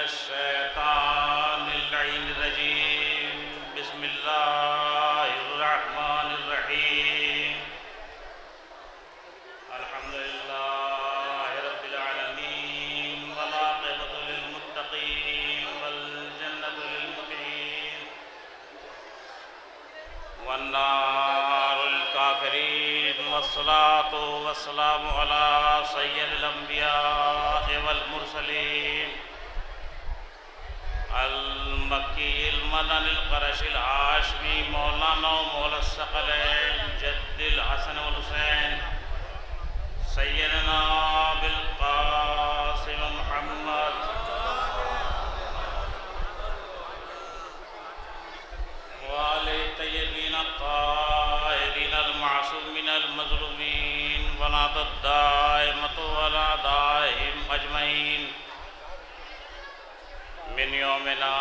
الشيطان اللعين الرجيم بسم الله الرحمن الرحيم الحمد لله رب العالمين والعاقبة للمتقين والجنة للمتقين والنار الكافرين والصلاة والسلام على سيد الأنبياء والمرسلين المكي المدني القرشي الهاشمي مولانا ومولى الثقلين جد الحسن والحسين سيدنا بالقاسم محمد وآل الطيبين الطاهرين المعصومين المظلومين ونعت الدائمة والأعدائهم أجمعين من يومنا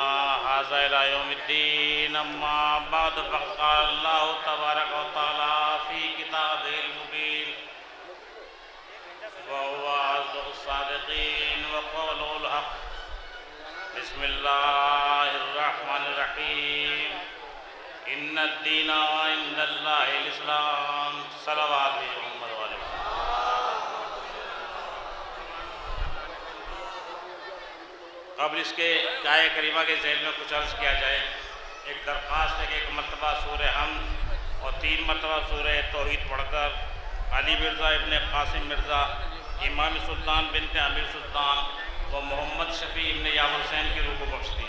هذا إلى يوم الدين أما بعد فقد قال الله تبارك وتعالى في كتابه المبين وهو أصدق الصادقين وقوله الحق بسم الله الرحمن الرحيم إن الدين عند الله الإسلام صلوات محمد وآله قبل اس کے کہ آیہ کریمہ کے ذیل میں کچھ عرض کیا جائے. ایک درخواست ہے کہ ایک مرتبہ سورہ حمد اور 3 مرتبہ سورہ توحید پڑھ کر علی مرزا ابن قاسم مرزا امام سلطان بنت امیر سلطان و محمد شفیع ابن یاور حسین کی روح کو بخش دی.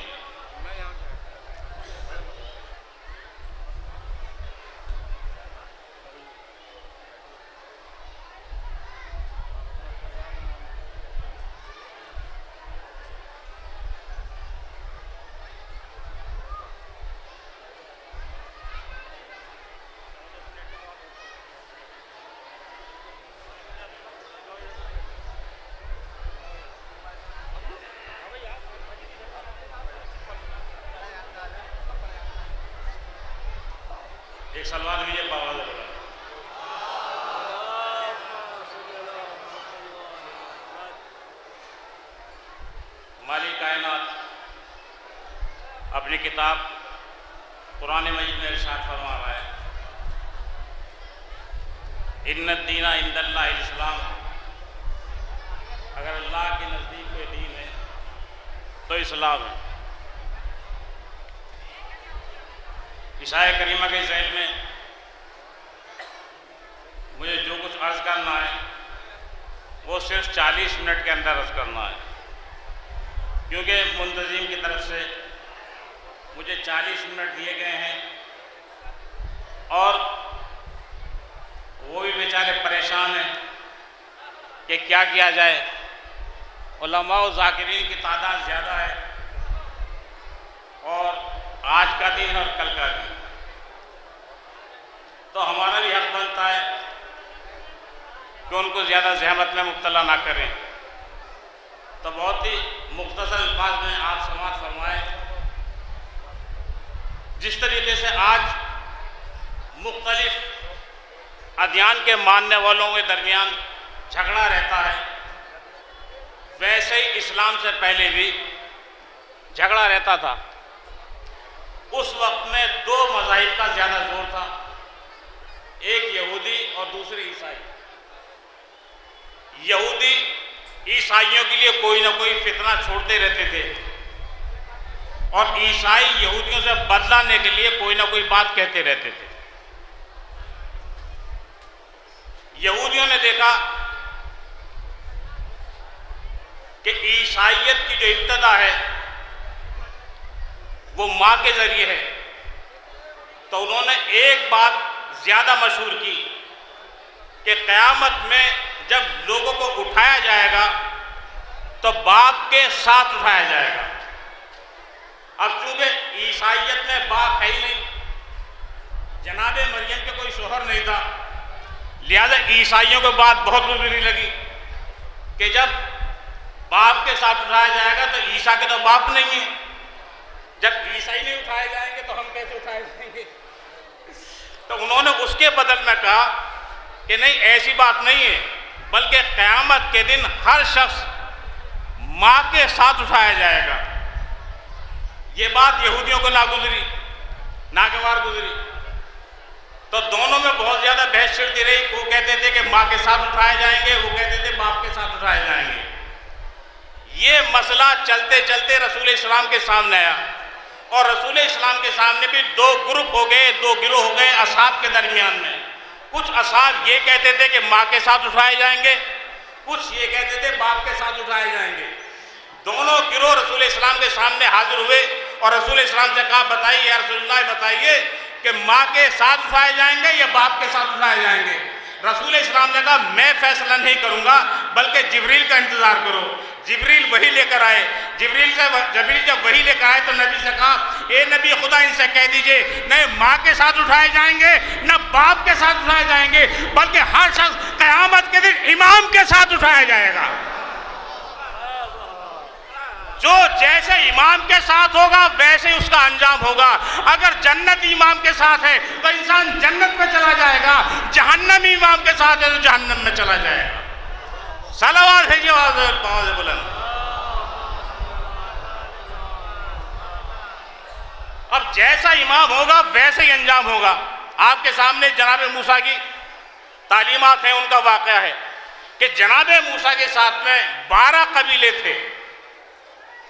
ایک سلوات بھی یہ باواز بولا. مالک کائنات اپنی کتاب قرآن مجید میں ارشاد فرما رہا ہے ان الدین عند اللہ الاسلام. اگر اللہ کے نزدیک کوئی دین ہے تو اسلام ہے. اس آیہ کریمہ کے ذیل میں مجھے جو کچھ عرض کرنا ہے وہ صرف 40 منٹ کے اندر عرض کرنا ہے کیونکہ منتظم کی طرف سے مجھے 40 منٹ دیے گئے ہیں اور وہ بھی بیچارے پریشان ہیں کہ کیا کیا جائے. علماء و ذاکرین کی تعداد زیادہ ہے اور آج کا دن اور کل کا دن تو ہمارا بھی حق بنتا ہے کہ ان کو زیادہ زحمت میں مبتلا نہ کریں. تو بہت ہی مختصر الفاظ میں آپ سماعت فرمائیں. جس طریقے سے آج مختلف ادیان کے ماننے والوں کے درمیان جھگڑا رہتا ہے ویسے ہی اسلام سے پہلے بھی جھگڑا رہتا تھا. اس وقت میں 2 مذاہب کا زیادہ زور تھا, ایک یہودی اور دوسرے عیسائی. یہودی عیسائیوں کے لیے کوئی نہ کوئی فتنہ چھوڑتے رہتے تھے اور عیسائی یہودیوں سے بدلہ لینے کے لیے کوئی نہ کوئی بات کہتے رہتے تھے. یہودیوں نے دیکھا کہ عیسائیت کی جو ابتدا ہے وہ ماں کے ذریعے ہے تو انہوں نے ایک بات زیادہ مشہور کی کہ قیامت میں جب لوگوں کو اٹھایا جائے گا تو باپ کے ساتھ اٹھایا جائے گا. اب چونکہ عیسائیت میں باپ ہے ہی نہیں, جناب مریم کے کوئی شوہر نہیں تھا, لہذا عیسائیوں کو بات بہت بری لگی کہ جب باپ کے ساتھ اٹھایا جائے گا تو عیسیٰ کے تو باپ نہیں ہیں, جب عیسائی نہیں اٹھائے جائیں گے تو ہم کیسے اٹھائے جائیں گے. تو انہوں نے اس کے بدل میں کہا کہ نہیں, ایسی بات نہیں ہے, بلکہ قیامت کے دن ہر شخص ماں کے ساتھ اٹھایا جائے گا. یہ بات یہودیوں کو ناگوار گزری، تو دونوں میں بہت زیادہ بحث چلتی رہی۔ وہ کہتے تھے کہ ماں کے ساتھ اٹھائے جائیں گے، وہ کہتے تھے باپ کے ساتھ اٹھائے جائیں گے۔ یہ مسئلہ چلتے چلتے رسول اسلام کے سامنے آیا، اور رسول اسلام کے سامنے بھی دو گروپ ہو گئے، دو گروہ ہو گئے اصحاب کے درمیان میں۔ کچھ اصحاب یہ کہتے تھے کہ ماں کے ساتھ اٹھائے جائیں گے، کچھ یہ کہتے تھے باپ کے ساتھ اٹھائے جائیں گے۔ دونوں گروہ رسول اسلام کے سامنے حاضر ہوئے اور رسول اسلام سے کہا بتائیے یا رسول اللہ بتائیے کہ ماں کے ساتھ اٹھائے جائیں گے یا باپ کے ساتھ اٹھائے جائیں گے۔ رسول اسلام نے کہا میں فیصلہ نہیں کروں گا، بلکہ جبریل کا انتظار کرو۔ جبریل وحی لے کر آئے، جبریل جب وحی لے کر آئے تو نبی سے کہا اے نبی خدا ان سے کہہ دیجئے نہ ماں کے ساتھ اٹھائے جائیں گے نہ باپ کے ساتھ اٹھائے جائیں گے، بلکہ ہر شخص قیامت کے دن امام کے ساتھ اٹھایا جائے گا۔ جو جیسے امام کے ساتھ ہوگا ویسے اس کا انجام ہوگا۔ اگر جنت امام کے ساتھ ہے تو انسان جنت میں چلا جائے گا، جہنم امام کے ساتھ ہے تو جہنم میں چلا جائے گا۔ صلوات ہے آواز بلند۔ اب جیسا امام ہوگا ویسے ہی انجام ہوگا۔ آپ کے سامنے جناب موسیٰ کی تعلیمات ہیں، ان کا واقعہ ہے کہ جناب موسیٰ کے ساتھ میں 12 قبیلے تھے،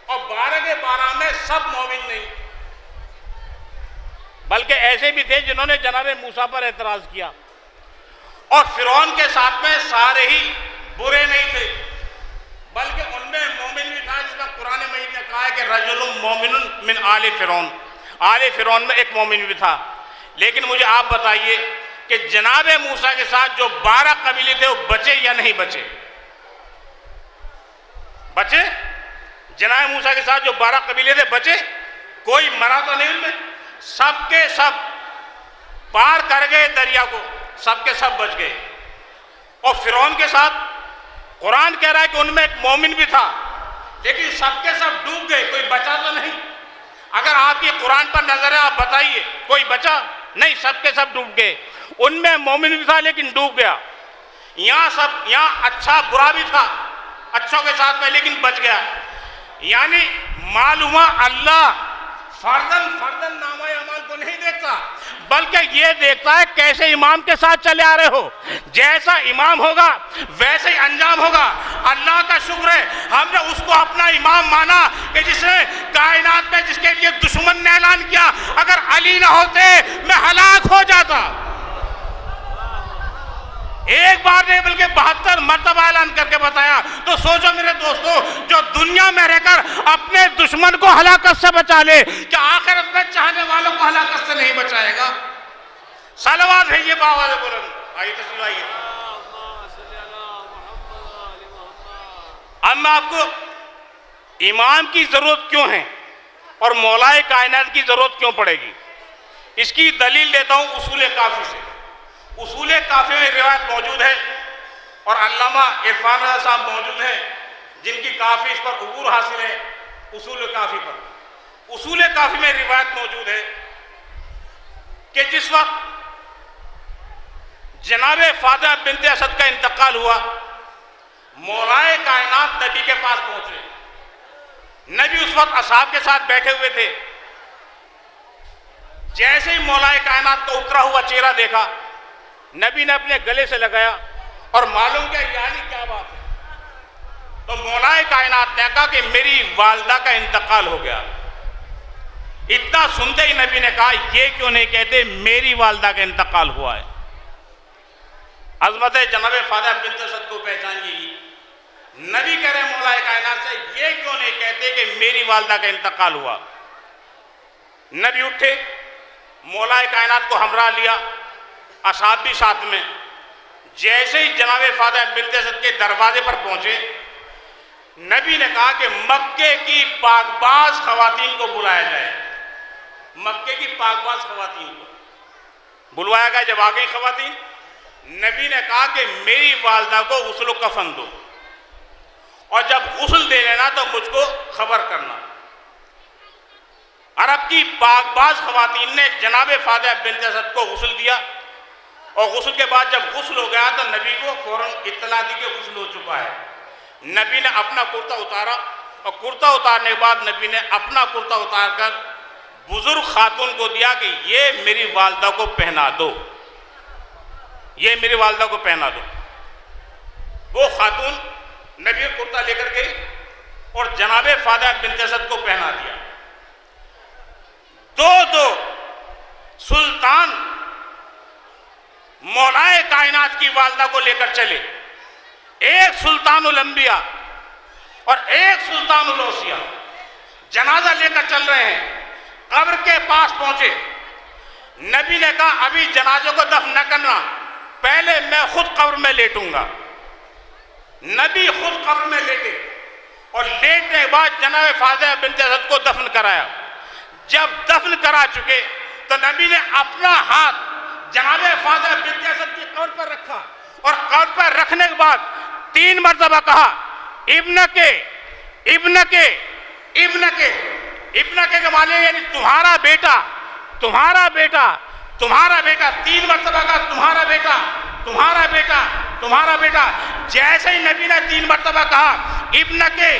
اور 12 کے 12 میں سب مومن نہیں، بلکہ ایسے بھی تھے جنہوں نے جناب موسیٰ پر اعتراض کیا۔ اور فرعون کے ساتھ میں سارے ہی برے نہیں تھے، بلکہ ان میں مومن بھی تھا، جس میں قرآن مجید نے کہا ہے کہ رجل مومن من آل فرعون، آل فرعون میں ایک مومن بھی تھا۔ لیکن مجھے آپ بتائیے کہ جناب موسیٰ کے ساتھ جو 12 قبیلے تھے وہ بچے یا نہیں بچے؟ بچے؟ جناب موسیٰ کے ساتھ جو 12 قبیلے تھے بچے؟ کوئی مرا تو نہیں ان میں، سب کے سب پار کر گئے دریا کو، سب کے سب بچ گئے۔ اور فرعون کے ساتھ قرآن کہہ رہا ہے کہ ان میں ایک مومن بھی تھا، لیکن سب کے سب ڈوب گئے، کوئی بچا تو نہیں۔ اگر آپ کی قرآن پر نظر ہے آپ بتائیے کوئی بچا؟ نہیں، سب کے سب ڈوب گئے۔ ان میں مومن بھی تھا لیکن ڈوب گیا۔ یہاں اچھا برا بھی تھا اچھوں کے ساتھ میں، لیکن بچ گیا۔ یعنی معلومہ اللہ فردن نامہ اعمال کو نہیں دیکھتا، بلکہ یہ دیکھتا ہے کیسے امام کے ساتھ چلے آ رہے ہو۔ جیسا امام ہوگا ویسے ہی انجام ہوگا۔ اللہ کا شکر ہے ہم نے اس کو اپنا امام مانا کہ جس نے کائنات میں جس کے لیے دشمن نے اعلان کیا اگر علی نہ ہوتے میں ہلاک ہو جاتا۔ ایک بار نہیں بلکہ 72 مرتبہ اعلان کر کے بتایا۔ تو سوچو میرے دوستو، جو دنیا میں رہ کر اپنے دشمن کو ہلاکت سے بچا لے، کیا آخرت میں چاہنے والوں کو ہلاکت سے نہیں بچائے گا؟ صلوات ہے یہ باواز بلند۔ آئیے تشریف آئیے۔ اب میں آپ کو امام کی ضرورت کیوں ہے اور مولائے کائنات کی ضرورت کیوں پڑے گی، اس کی دلیل دیتا ہوں اصول کافی سے۔ اصول کافی میں روایت موجود ہے، اور علامہ عرفان رضا صاحب موجود ہیں جن کی کافی اس پر عبور حاصل ہے اصول کافی پر۔ اصول کافی میں روایت موجود ہے کہ جس وقت جناب فاطمہ بنت اسد کا انتقال ہوا، مولائے کائنات نبی کے پاس پہنچے۔ نبی اس وقت اصحاب کے ساتھ بیٹھے ہوئے تھے۔ جیسے ہی مولائے کائنات کا اترا ہوا چہرہ دیکھا، نبی نے اپنے گلے سے لگایا اور معلوم کیا یعنی کیا بات ہے؟ تو مولائے کائنات نے کہا کہ میری والدہ کا انتقال ہو گیا۔ اتنا سنتے ہی نبی نے کہا یہ کیوں نہیں کہتے میری والدہ کا انتقال ہوا ہے؟ عظمت جناب فاطمہ بنت اسد کو پہچانیے۔ نبی کہہ رہے مولائے کائنات سے یہ کیوں نہیں کہتے کہ میری والدہ کا انتقال ہوا؟ نبی اٹھے، مولائے کائنات کو ہمراہ لیا، اصحاب بھی ساتھ میں۔ جیسے ہی جناب فاطمہ بنت اسد کے دروازے پر پہنچے، نبی نے کہا کہ مکے کی پاک باز خواتین کو بلایا جائے۔ مکے کی پاک باز خواتین کو بلوایا گیا۔ جب آ گئی خواتین، نبی نے کہا کہ میری والدہ کو غسل و کفن دو، اور جب غسل دے لینا تو مجھ کو خبر کرنا۔ عرب کی پاک باز خواتین نے جناب فاطمہ بنت اسد کو غسل دیا، اور غسل کے بعد جب غسل ہو گیا تو نبی کو فوراً اطلاع دی کہ غسل ہو چکا ہے۔ نبی نے اپنا کرتا اتارا اور کرتا اتارنے کے بعد نبی نے اپنا کرتا اتار کر بزرگ خاتون کو دیا کہ یہ میری والدہ کو پہنا دو، یہ میری والدہ کو پہنا دو۔ وہ خاتون نبی کرتا لے کر گئی اور جناب فاطمہ بنت اسد کو پہنا دیا۔ دو سلطان مولائے کائنات کی والدہ کو لے کر چلے، ایک سلطان الانبیاء اور ایک سلطان الاوصیاء، جنازہ لے کر چل رہے ہیں، قبر کے پاس پہنچے۔ نبی نے کہا ابھی جنازے کو دفن نہ کرنا، پہلے میں خود قبر میں لیٹوں گا۔ نبی خود قبر میں لیٹے اور لیٹنے کے بعد جناب فاطمہ بنت اسد کو دفن کرایا۔ جب دفن کرا چکے تو نبی نے اپنا ہاتھ جناب فاطمہ بنت اسد کی قبر پر رکھا اور قبر پر رکھنے کے بعد 3 مرتبہ کہا ابنکے ابنکے ابنکے۔ ابنکے کے معنی یعنی تمہارا بیٹا تمہارا بیٹا تمہارا بیٹا، 3 مرتبہ کہا تمہارا بیٹا تمہارا بیٹا تمہارا بیٹا۔ جیسے ہی نبی نے 3 مرتبہ کہا ابنکے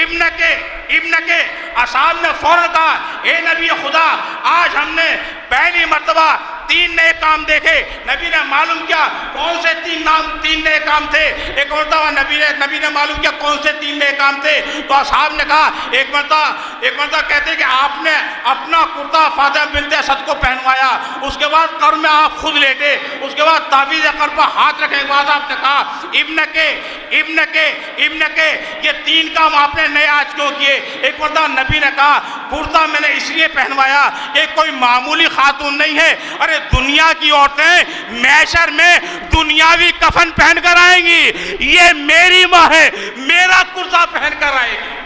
ابنکے ابنکے، اصحاب نے فوراً کہا اے نبی خدا، آج ہم نے پہلی مرتبہ 3 نئے کام دیکھے۔ نبی نے معلوم کیا کون سے 3 نئے کام تھے۔ ایک مرتبہ نبی نے معلوم کیا کون سے 3 نئے کام تھے، تو اصحاب نے کہا ایک مرتبہ کہتے کہ آپ نے اپنا کرتا فاطمہ بنت اسد کو پہنوایا، اس کے بعد قبر میں آپ خود لیٹے، اس کے بعد تعویذ قبر پر ہاتھ رکھنے کے بعد آپ نے کہا ابنکے ابنکے ابنکے۔ یہ 3 کام آپ نے نئے آج کیوں کیے؟ ایک مرتبہ نبی نے کہا کرتا میں نے اس لیے پہنوایا کہ کوئی معمولی خاتون نہیں ہے، ارے دنیا کی عورتیں محشر میں دنیاوی کفن پہن کر آئیں گی، یہ میری ماں ہے، میرا کرتا پہن کر آئے گی۔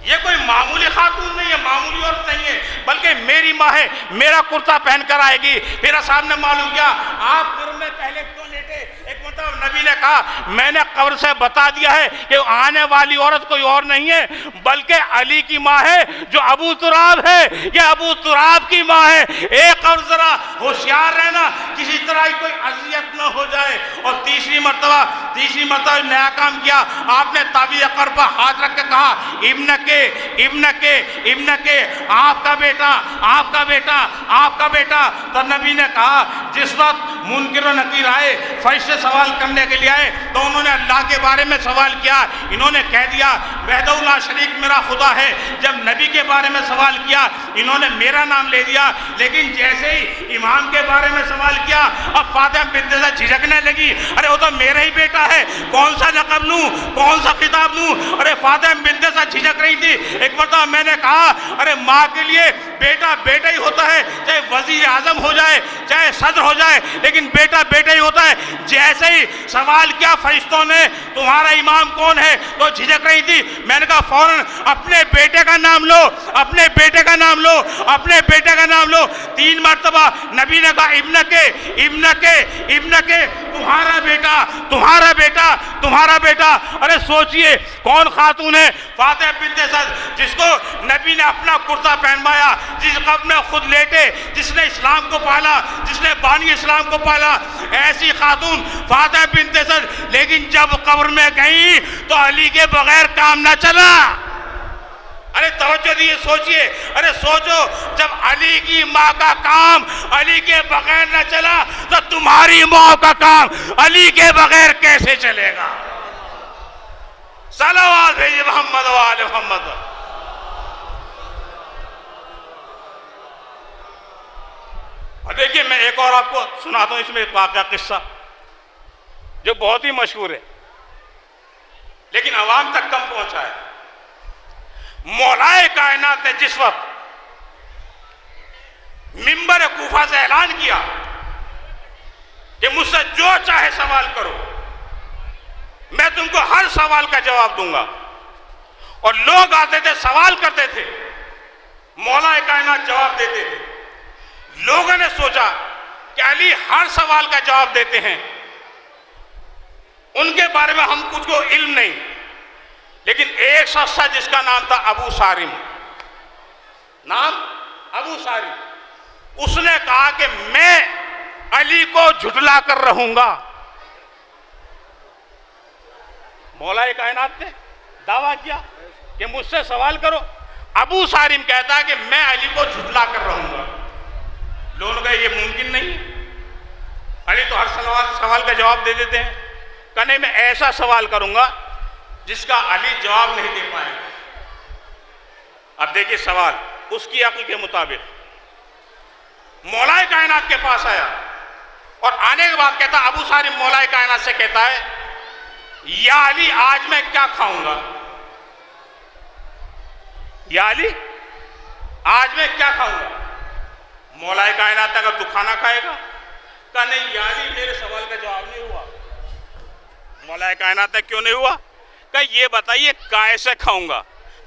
یہ کوئی معمولی خاتون نہیں ہے، معمولی عورت نہیں ہے، بلکہ میری ماں ہے، میرا کرتا پہن کر آئے گی۔ پھر اصحاب نے معلوم کیا آپ قبر میں پہلے کیوں لیٹے؟ ایک مرتبہ نبی نے کہا میں نے قبر سے بتا دیا ہے کہ آنے والی عورت کوئی اور نہیں ہے بلکہ علی کی ماں ہے جو ابو تراب ہے، یہ ابو تراب کی ماں ہے۔ ایک قبر ذرا ہوشیار رہنا کسی طرح کوئی اذیت نہ ہو جائے۔ اور تیسری مرتبہ نیا کام کیا، آپ نے تعویذ قبر پر ہاتھ رکھ کے کہا ابنکے ابنکے ابنکے، آپ کا بیٹا آپ کا بیٹا آپ کا بیٹا۔ تو نبی نے کہا جس وقت منکر و نکیر آئے، فرشتے سوال کرنے کے لیے آئے، تو انہوں نے اللہ کے بارے میں سوال کیا، انہوں نے کہہ دیا وحدہ لا شریک میرا خدا ہے۔ جب نبی کے بارے میں سوال کیا انہوں نے میرا نام لے دیا، لیکن جیسے ہی امام کے بارے میں سوال کیا اب فاطمہ بنت اسد جھجکنے لگی، ارے وہ تو میرا ہی بیٹا ہے، کون سا لقب لوں، کون سا خطاب لوں؟ ارے فاطمہ بنت اسد جھجک رہی تھی۔ ایک مرتبہ میں نے کہا ارے ماں کے لیے بیٹا بیٹا ہی ہوتا ہے، چاہے وزیر اعظم ہو جائے چاہے صدر ہو جائے، لیکن بیٹا بیٹا ہی ہوتا ہے۔ جیسے ہی سوال کیا فرشتوں نے تمہارا امام کون ہے تو جھجک رہی تھی، میں نے کہا فوراً اپنے بیٹے کا نام لو، اپنے بیٹے کا نام لو، اپنے بیٹے کا نام لو۔ 3 مرتبہ نبی نے کہا ابنکے ابنکے ابنکے، تمہارا بیٹا تمہارا بیٹا تمہارا بیٹا۔ ارے سوچئے کون خاتون ہے؟ فاطمہ بنت اسد، جس کو نبی نے اپنا کرتا پہنوایا، جس قبر میں خود لیٹے، جس نے اسلام کو پالا، جس نے بانی اسلام کو پالا، ایسی خاتون فاطمہ بنت اسد۔ لیکن جب قبر میں گئی تو علی کے بغیر کام نہ چلا۔ ارے توجہ دیئے، سوچئے، ارے سوچو جب علی کی ماں کا کام علی کے بغیر نہ چلا تو تمہاری ماں کا کام علی کے بغیر کیسے چلے گا؟ صلوات بھیجئے محمد و آل محمد۔ اور دیکھیے میں ایک اور آپ کو سناتا ہوں اس میں ایک واقعہ قصہ جو بہت ہی مشہور ہے لیکن عوام تک کم پہنچا ہے۔ مولائے کائنات نے جس وقت منبر کوفہ سے اعلان کیا کہ مجھ سے جو چاہے سوال کرو، میں تم کو ہر سوال کا جواب دوں گا، اور لوگ آتے تھے سوال کرتے تھے، مولائے کائنات جواب دیتے تھے۔ لوگوں نے سوچا کہ علی ہر سوال کا جواب دیتے ہیں، ان کے بارے میں ہم کچھ کو علم نہیں، لیکن ایک شخص تھا جس کا نام تھا ابو سارم، نام ابو سارم۔ اس نے کہا کہ میں علی کو جھٹلا کر رہوں گا۔ مولائے کائنات نے دعویٰ کیا کہ مجھ سے سوال کرو. ابو سارم کہتا ہے کہ میں علی کو جھٹلا کر رہوں گا. لوگوں نے کہا یہ ممکن نہیں, علی تو ہر سوال کا جواب دے دیتے ہیں. کہ نہیں, میں ایسا سوال کروں گا جس کا علی جواب نہیں دے پائے گا. اب دیکھیے سوال اس کی عقل کے مطابق مولائے کائنات کے پاس آیا اور آنے کے بعد کہتا, ابو سارم مولائے کائنات سے کہتا ہے یا علی آج میں کیا کھاؤں گا, یا علی آج میں کیا کھاؤں گا. مولائے کائنات اگر تو کھانا کھائے گا. کہا نہیں یا علی میرے سوال کا جواب نہیں ہوا. مولائے کائنات نے کیوں نہیں ہوا؟ کہ یہ بتائیے کیسے کھاؤں گا.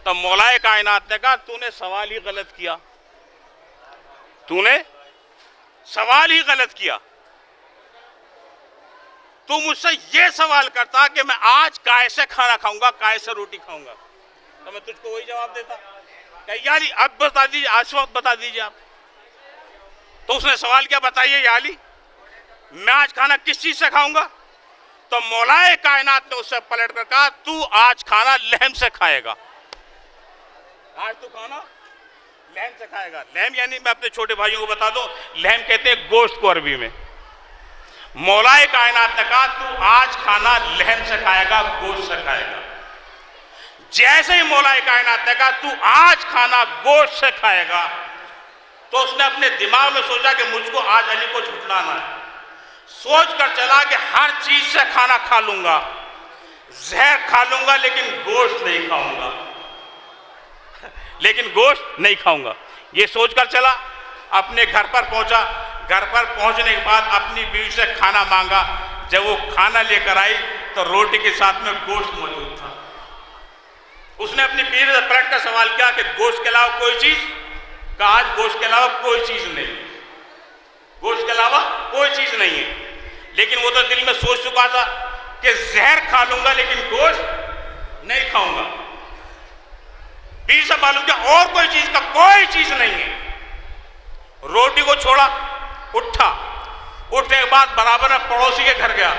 تو مولائے کائنات نے کہا تو نے سوال ہی غلط کیا, تو نے سوال ہی غلط کیا. تو مجھ سے یہ سوال کرتا کہ میں آج کیسے کھانا کھاؤں گا, کیسے روٹی کھاؤں گا, تو میں تجھ کو وہی جواب دیتا کہ یا علی اب بتا دیجیے, آج وقت بتا دیجیے آپ. تو اس نے سوال کیا, بتائیے یا علی میں آج کھانا کس چیز سے کھاؤں گا. تو مولائے کائنات نے اس سے پلٹ کر کہا تو آج کھانا لحم سے کھائے گا. آج تو کھانا لحم سے کھائے گا. لحم یعنی میں اپنے چھوٹے بھائیوں کو بتا دوں, لحم کہتے ہیں گوشت کو عربی میں. مولائے کائنات نے کہا تو آج کھانا لحم سے کھائے گا, گوشت سے کھائے گا. جیسے ہی مولائے کائنات نے کہا تو آج کھانا گوشت سے کھائے گا, تو اس نے اپنے دماغ میں سوچا کہ مجھ کو آج علی کو جھٹلانا ہے. سوچ کر چلا کہ ہر چیز سے کھانا کھا لوں گا, زہر کھا لوں گا لیکن گوشت نہیں کھاؤں گا, لیکن گوشت نہیں کھاؤں گا. یہ سوچ کر چلا, اپنے گھر پر پہنچا. گھر پر پہنچنے کے بعد اپنی بیوی سے کھانا مانگا. جب وہ کھانا لے کر آئی تو روٹی کے ساتھ میں گوشت موجود تھا. اس نے اپنی بیوی سے پلٹ کر سوال کیا کہ گوشت کے علاوہ کوئی چیز؟ کہا آج گوشت کے علاوہ کوئی چیز نہیں, گوشت کے علاوہ کوئی چیز نہیں ہے. لیکن وہ تو دل میں سوچ چکا تھا کہ زہر کھا لوں گا لیکن گوشت نہیں کھاؤں گا. بیوی سے معلوم کیا اور کوئی چیز؟ کا کوئی چیز نہیں ہے. روٹی کو چھوڑا, اٹھا. اٹھنے کے بعد برابر میں پڑوسی کے گھر گیا.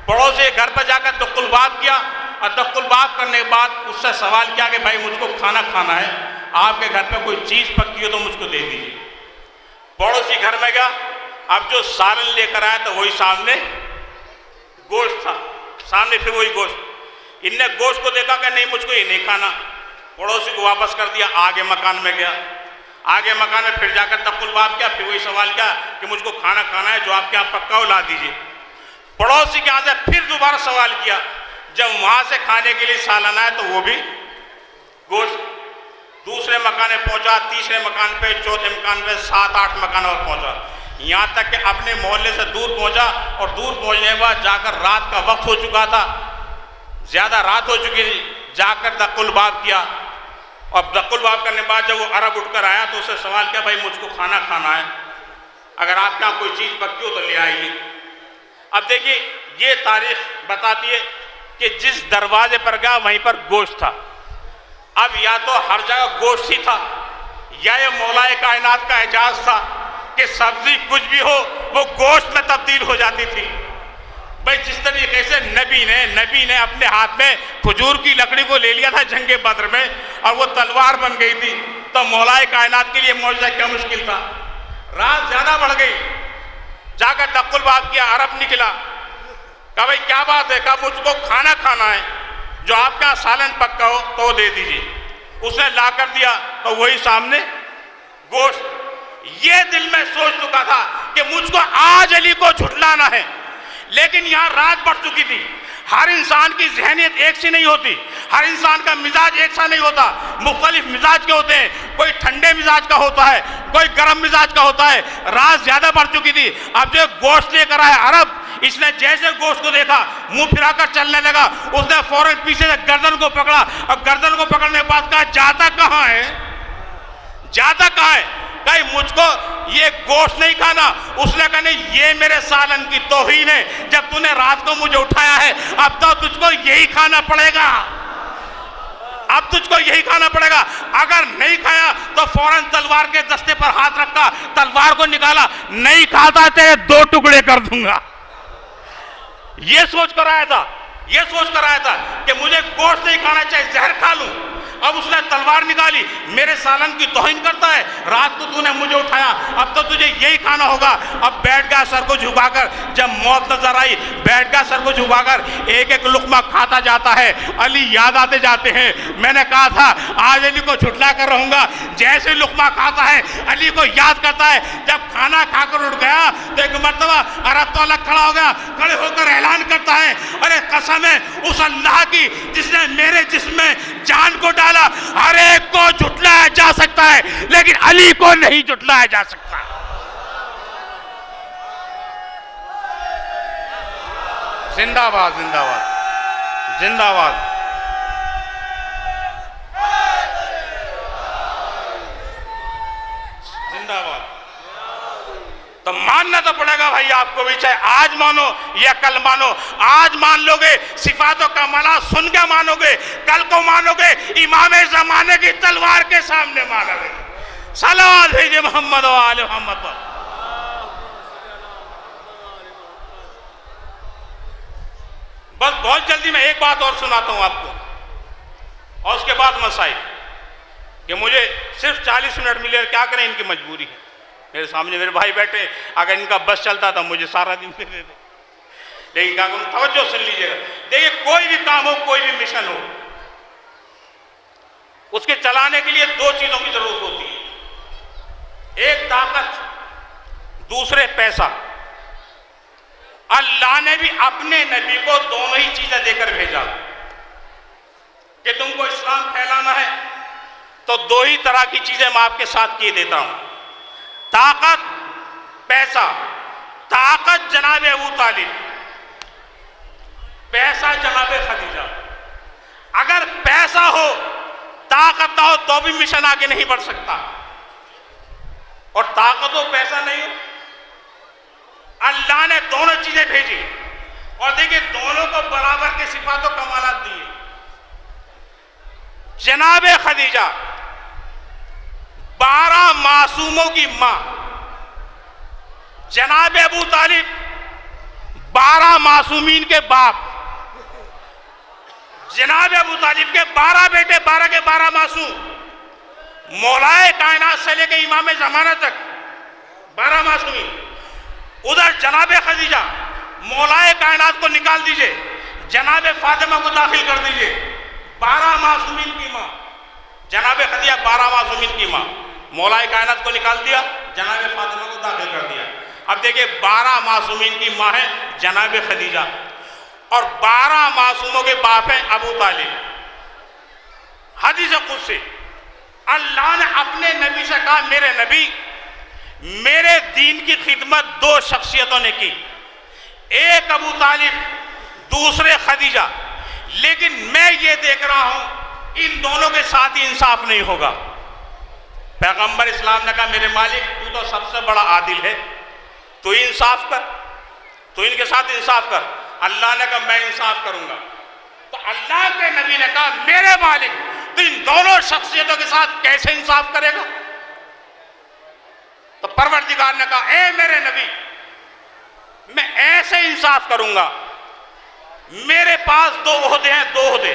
پڑوسی کے گھر پر جا کر دق الباب کیا, اور دق الباب کرنے کے بعد اس سے سوال کیا کہ بھائی مجھ کو کھانا کھانا ہے, آپ کے گھر پہ کوئی چیز پکی ہو تو مجھ کو دے دیجیے. پڑوسی گھر میں گیا. اب جو سالن لے کر آیا تو وہی سامنے گوشت تھا, سامنے پھر وہی گوشت. ان نے گوشت کو دیکھا کہ نہیں مجھ کو یہ نہیں کھانا. پڑوسی کو واپس کر دیا. آگے مکان میں گیا. آگے مکان میں پھر جا کر دق الباب کیا, پھر وہی سوال کیا کہ مجھ کو کھانا کھانا ہے, جو آپ کے یہاں پکا ہو لا دیجیے. پڑوسی کے یہاں سے پھر دوبارہ سوال کیا. جب وہاں سے کھانے کے لیے سالن آیا تو وہ بھی گوشت. دوسرے مکان میں پہنچا, تیسرے مکان پہ, چوتھے مکان پہ, 7-8 مکان اور پہنچا. یہاں تک کہ اپنے محلے سے دور پہنچا, اور دور پہنچنے کے بعد جا کر رات کا وقت ہو چکا تھا, زیادہ رات ہو چکی تھی. جا کر دق الباب کیا, اور دق الباب کرنے کے بعد جب وہ عرب اٹھ کر آیا تو اس سے سوال کیا بھائی مجھ کو کھانا کھانا ہے, اگر آپ کے یہاں کوئی چیز پکی ہو تو لے آئیے. اب دیکھیے یہ تاریخ بتاتی ہے کہ جس دروازے پر گیا وہیں پر گوشت تھا. اب یا تو ہر جگہ گوشت ہی تھا, یا یہ مولائے کائنات کا اعجاز تھا کہ سبزی کچھ بھی ہو وہ گوشت میں تبدیل ہو جاتی تھی. بھائی جس طریقے سے نبی نے اپنے ہاتھ میں کھجور کی لکڑی کو لے لیا تھا جنگ بدر میں, اور وہ تلوار بن گئی تھی, تو مولائے کائنات کے لیے معجزہ کیا مشکل تھا. رات زیادہ بڑھ گئی. جا کر دق الباب کیا, عرب نکلا. کہا بھائی کیا بات ہے؟ کہا مجھ کو کھانا کھانا ہے, جو آپ کا سالن پکا ہو تو دے دیجیے. اس نے لا کر دیا تو وہی سامنے گوشت. یہ دل میں سوچ چکا تھا کہ مجھ کو آج علی کو جھٹلانا ہے, لیکن یہاں رات بڑھ چکی تھی. ہر انسان کی ذہنیت ایک سی نہیں ہوتی, ہر انسان کا مزاج ایک سا نہیں ہوتا, مختلف مزاج کے ہوتے ہیں. کوئی ٹھنڈے مزاج کا ہوتا ہے, کوئی گرم مزاج کا ہوتا ہے. رات زیادہ بڑھ چکی تھی. اب جو گوشت لے کر آیا عرب, اس نے جیسے گوشت کو دیکھا منہ پھرا کر چلنے لگا. اس نے فوراً پیچھے سے گردن کو پکڑا, اور گردن کو پکڑنے کے بعد کہا جاتا کہاں ہے, جاتا کہاں ہے؟ کہ مجھ کو یہ گوشت نہیں کھانا. اس نے کہا نہیں یہ میرے سالن کی توہین ہے, جب تو نے رات کو مجھے اٹھایا ہے اب تو تجھ کو یہی کھانا پڑے گا, اب تجھ کو یہی کھانا پڑے گا. اگر نہیں کھایا تو فوراً تلوار کے دستے پر ہاتھ رکھا, تلوار کو نکالا, نہیں کھاتا تیرے 2 ٹکڑے کر دوں گا. یہ سوچ کر آیا تھا. یہ سوچ کر آیا تھا کہ مجھے گوشت نہیں کھانا چاہیے، زہر کھا لوں۔ اب اس نے تلوار نکالی، میرے سالن کی توہین کرتا ہے، رات کو تو نے مجھے اٹھایا، اب تو تجھے یہی کھانا ہوگا۔ اب بیٹھ گیا سر کو جھکا کر، جب موت نظر آئی بیٹھ گیا سر کو جھکا کر، ایک ایک لقمہ کھاتا جاتا ہے۔ علی یاد آتے جاتے ہیں۔ میں نے کہا تھا آج علی کو جھٹلا کر رہوں گا، جیسے لقمہ کھاتا ہے علی کو یاد کرتا ہے۔ جب کھانا کھا کر اٹھ گیا تو ایک مرتبہ عرب تو الگ کھڑا ہو گیا، کھڑے ہو کر اعلان کرتا ہے، ارے قسم ہے اس اللہ کی جس نے میرے جسم میں جان کو ڈالا، ہر ایک کو جھٹلایا جا سکتا ہے لیکن علی کو نہیں جھٹلایا جا سکتا۔ زندہ باد، زندہ باد، زندہ باد۔ زندہ باد۔ تو ماننا تو پڑے گا بھائی آپ کو بھی، چاہے آج مانو یا کل مانو۔ آج مان لو گے صفات و کمالات سن کے مانو گے، کل کو مانو گے امام زمانے کی تلوار کے سامنے مانو گے۔ صلوات بھیجئے محمد و آل محمد پر۔ بس بہت جلدی میں ایک بات اور سناتا ہوں آپ کو اور اس کے بعد مسائل، کہ مجھے صرف 40 منٹ ملے، کیا کریں ان کی مجبوری ہے۔ میرے سامنے میرے بھائی بیٹھے، اگر ان کا بس چلتا تھا مجھے سارا دن دے دیتے، لیکن کہا کہ توجہ سن لیجئے گا۔ دیکھیے کوئی بھی کام ہو، کوئی بھی مشن ہو، اس کے چلانے کے لیے دو چیزوں کی ضرورت ہوتی ہے، ایک طاقت، دوسرے پیسہ۔ اللہ نے بھی اپنے نبی کو دونوں ہی چیزیں دے کر بھیجا کہ تم کو اسلام پھیلانا ہے تو دو ہی طرح کی چیزیں میں آپ کے ساتھ کیے دیتا ہوں، طاقت، پیسہ۔ طاقت جناب ابو طالب، پیسہ جناب خدیجہ۔ اگر پیسہ ہو طاقت نہ ہو تو بھی مشن آگے نہیں بڑھ سکتا، اور طاقت ہو پیسہ نہیں ہو، اللہ نے دونوں چیزیں بھیجی، اور دیکھیں دونوں کو برابر کے صفات و کمالات دیے۔ جناب خدیجہ 12 معصوموں کی ماں، جناب ابو طالب 12 معصومین کے باپ، جناب ابو طالب کے 12 بیٹے، 12 کے 12 معصوم، مولائے کائنات سے لے کے امام زمانہ تک 12 معصومین۔ ادھر جناب خدیجہ، مولائے کائنات کو نکال دیجئے، جناب فاطمہ کو داخل کر دیجئے، 12 معصومین کی ماں، جناب خدیجہ 12 معصومین کی ماں، مولائے کائنات کو نکال دیا، جناب فاطمہ کو داخل کر دیا۔ اب دیکھیں 12 معصومین کی ماں ہے جناب خدیجہ، اور 12 معصوموں کے باپ ہیں ابو طالب۔ حدیث قدسی، اللہ نے اپنے نبی سے کہا میرے نبی، میرے دین کی خدمت 2 شخصیتوں نے کی، ایک ابو طالب، دوسرے خدیجہ، لیکن میں یہ دیکھ رہا ہوں ان دونوں کے ساتھ ہی انصاف نہیں ہوگا۔ پیغمبر اسلام نے کہا میرے مالک تو تو سب سے بڑا عادل ہے، تو ہی انصاف کر، تو ان کے ساتھ انصاف کر۔ اللہ نے کہا میں انصاف کروں گا۔ تو اللہ کے نبی نے کہا میرے مالک تو ان دونوں شخصیتوں کے ساتھ کیسے انصاف کرے گا؟ تو پروردگار نے کہا اے میرے نبی، میں ایسے انصاف کروں گا، میرے پاس 2 عہدے ہیں، 2 عہدے،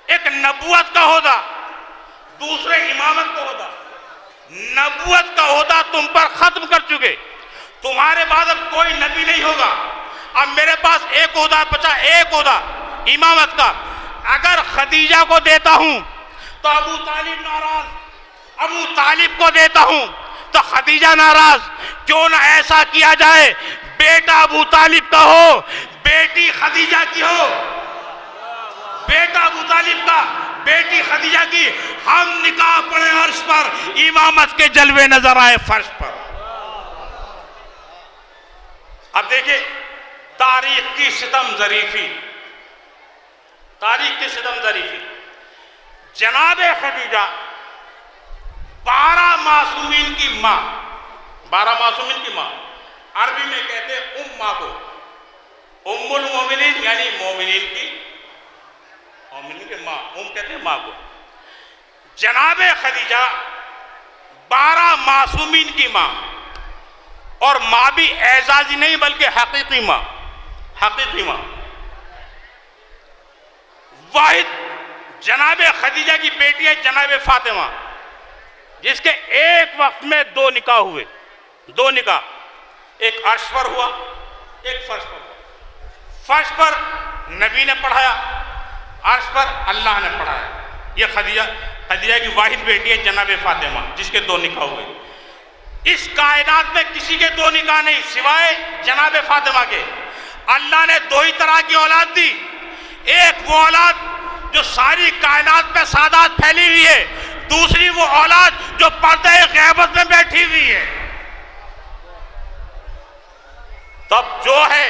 ایک نبوت کا عہدہ، دوسرے امامت کا عہدہ۔ نبوت کا عہدہ تم پر ختم کر چکے، تمہارے بعد اب کوئی نبی نہیں ہوگا، اب میرے پاس ایک عہدہ بچا، ایک عہدہ امامت کا۔ اگر خدیجہ کو دیتا ہوں تو ابو طالب ناراض، ابو طالب کو دیتا ہوں تو خدیجہ ناراض، کیوں نہ ایسا کیا جائے بیٹا ابو طالب کا ہو، بیٹی خدیجہ کی ہو، بیٹا ابو طالب کا، بیٹی خدیجہ کی، ہم نکاح پڑھیں عرش پر، امامت کے جلوے نظر آئے فرش پر۔ اب دیکھیں تاریخ کی ستم ظریفی، تاریخ کی ستم ظریفی، جناب خدیجہ 12 معصومین کی ماں، 12 معصومین کی ماں، عربی میں کہتے ہیں ماں کو، ام المومنین یعنی مومنین کی، مومنین کی ماں، کہتے ہیں ماں کو۔ جناب خدیجہ 12 معصومین کی ماں، اور ماں بھی اعزازی نہیں بلکہ حقیقی ماں، حقیقی ماں۔ واحد جناب خدیجہ کی بیٹی ہے جناب فاطمہ، جس کے ایک وقت میں 2 نکاح ہوئے، 2 نکاح، ایک عرش پر ہوا، ایک فرش پر ہوا۔ فرش پر نبی نے پڑھایا، عرش پر اللہ نے پڑھایا۔ یہ خدیجہ کی واحد بیٹی ہے جناب فاطمہ، جس کے 2 نکاح ہوئے۔ اس کائنات میں کسی کے 2 نکاح نہیں سوائے جناب فاطمہ کے۔ اللہ نے 2 ہی طرح کی اولاد دی، ایک وہ اولاد جو ساری کائنات میں سعادت پھیلی ہوئی ہے، دوسری وہ اولاد جو پردہ غیبت میں بیٹھی ہوئی ہے۔ تب جو ہے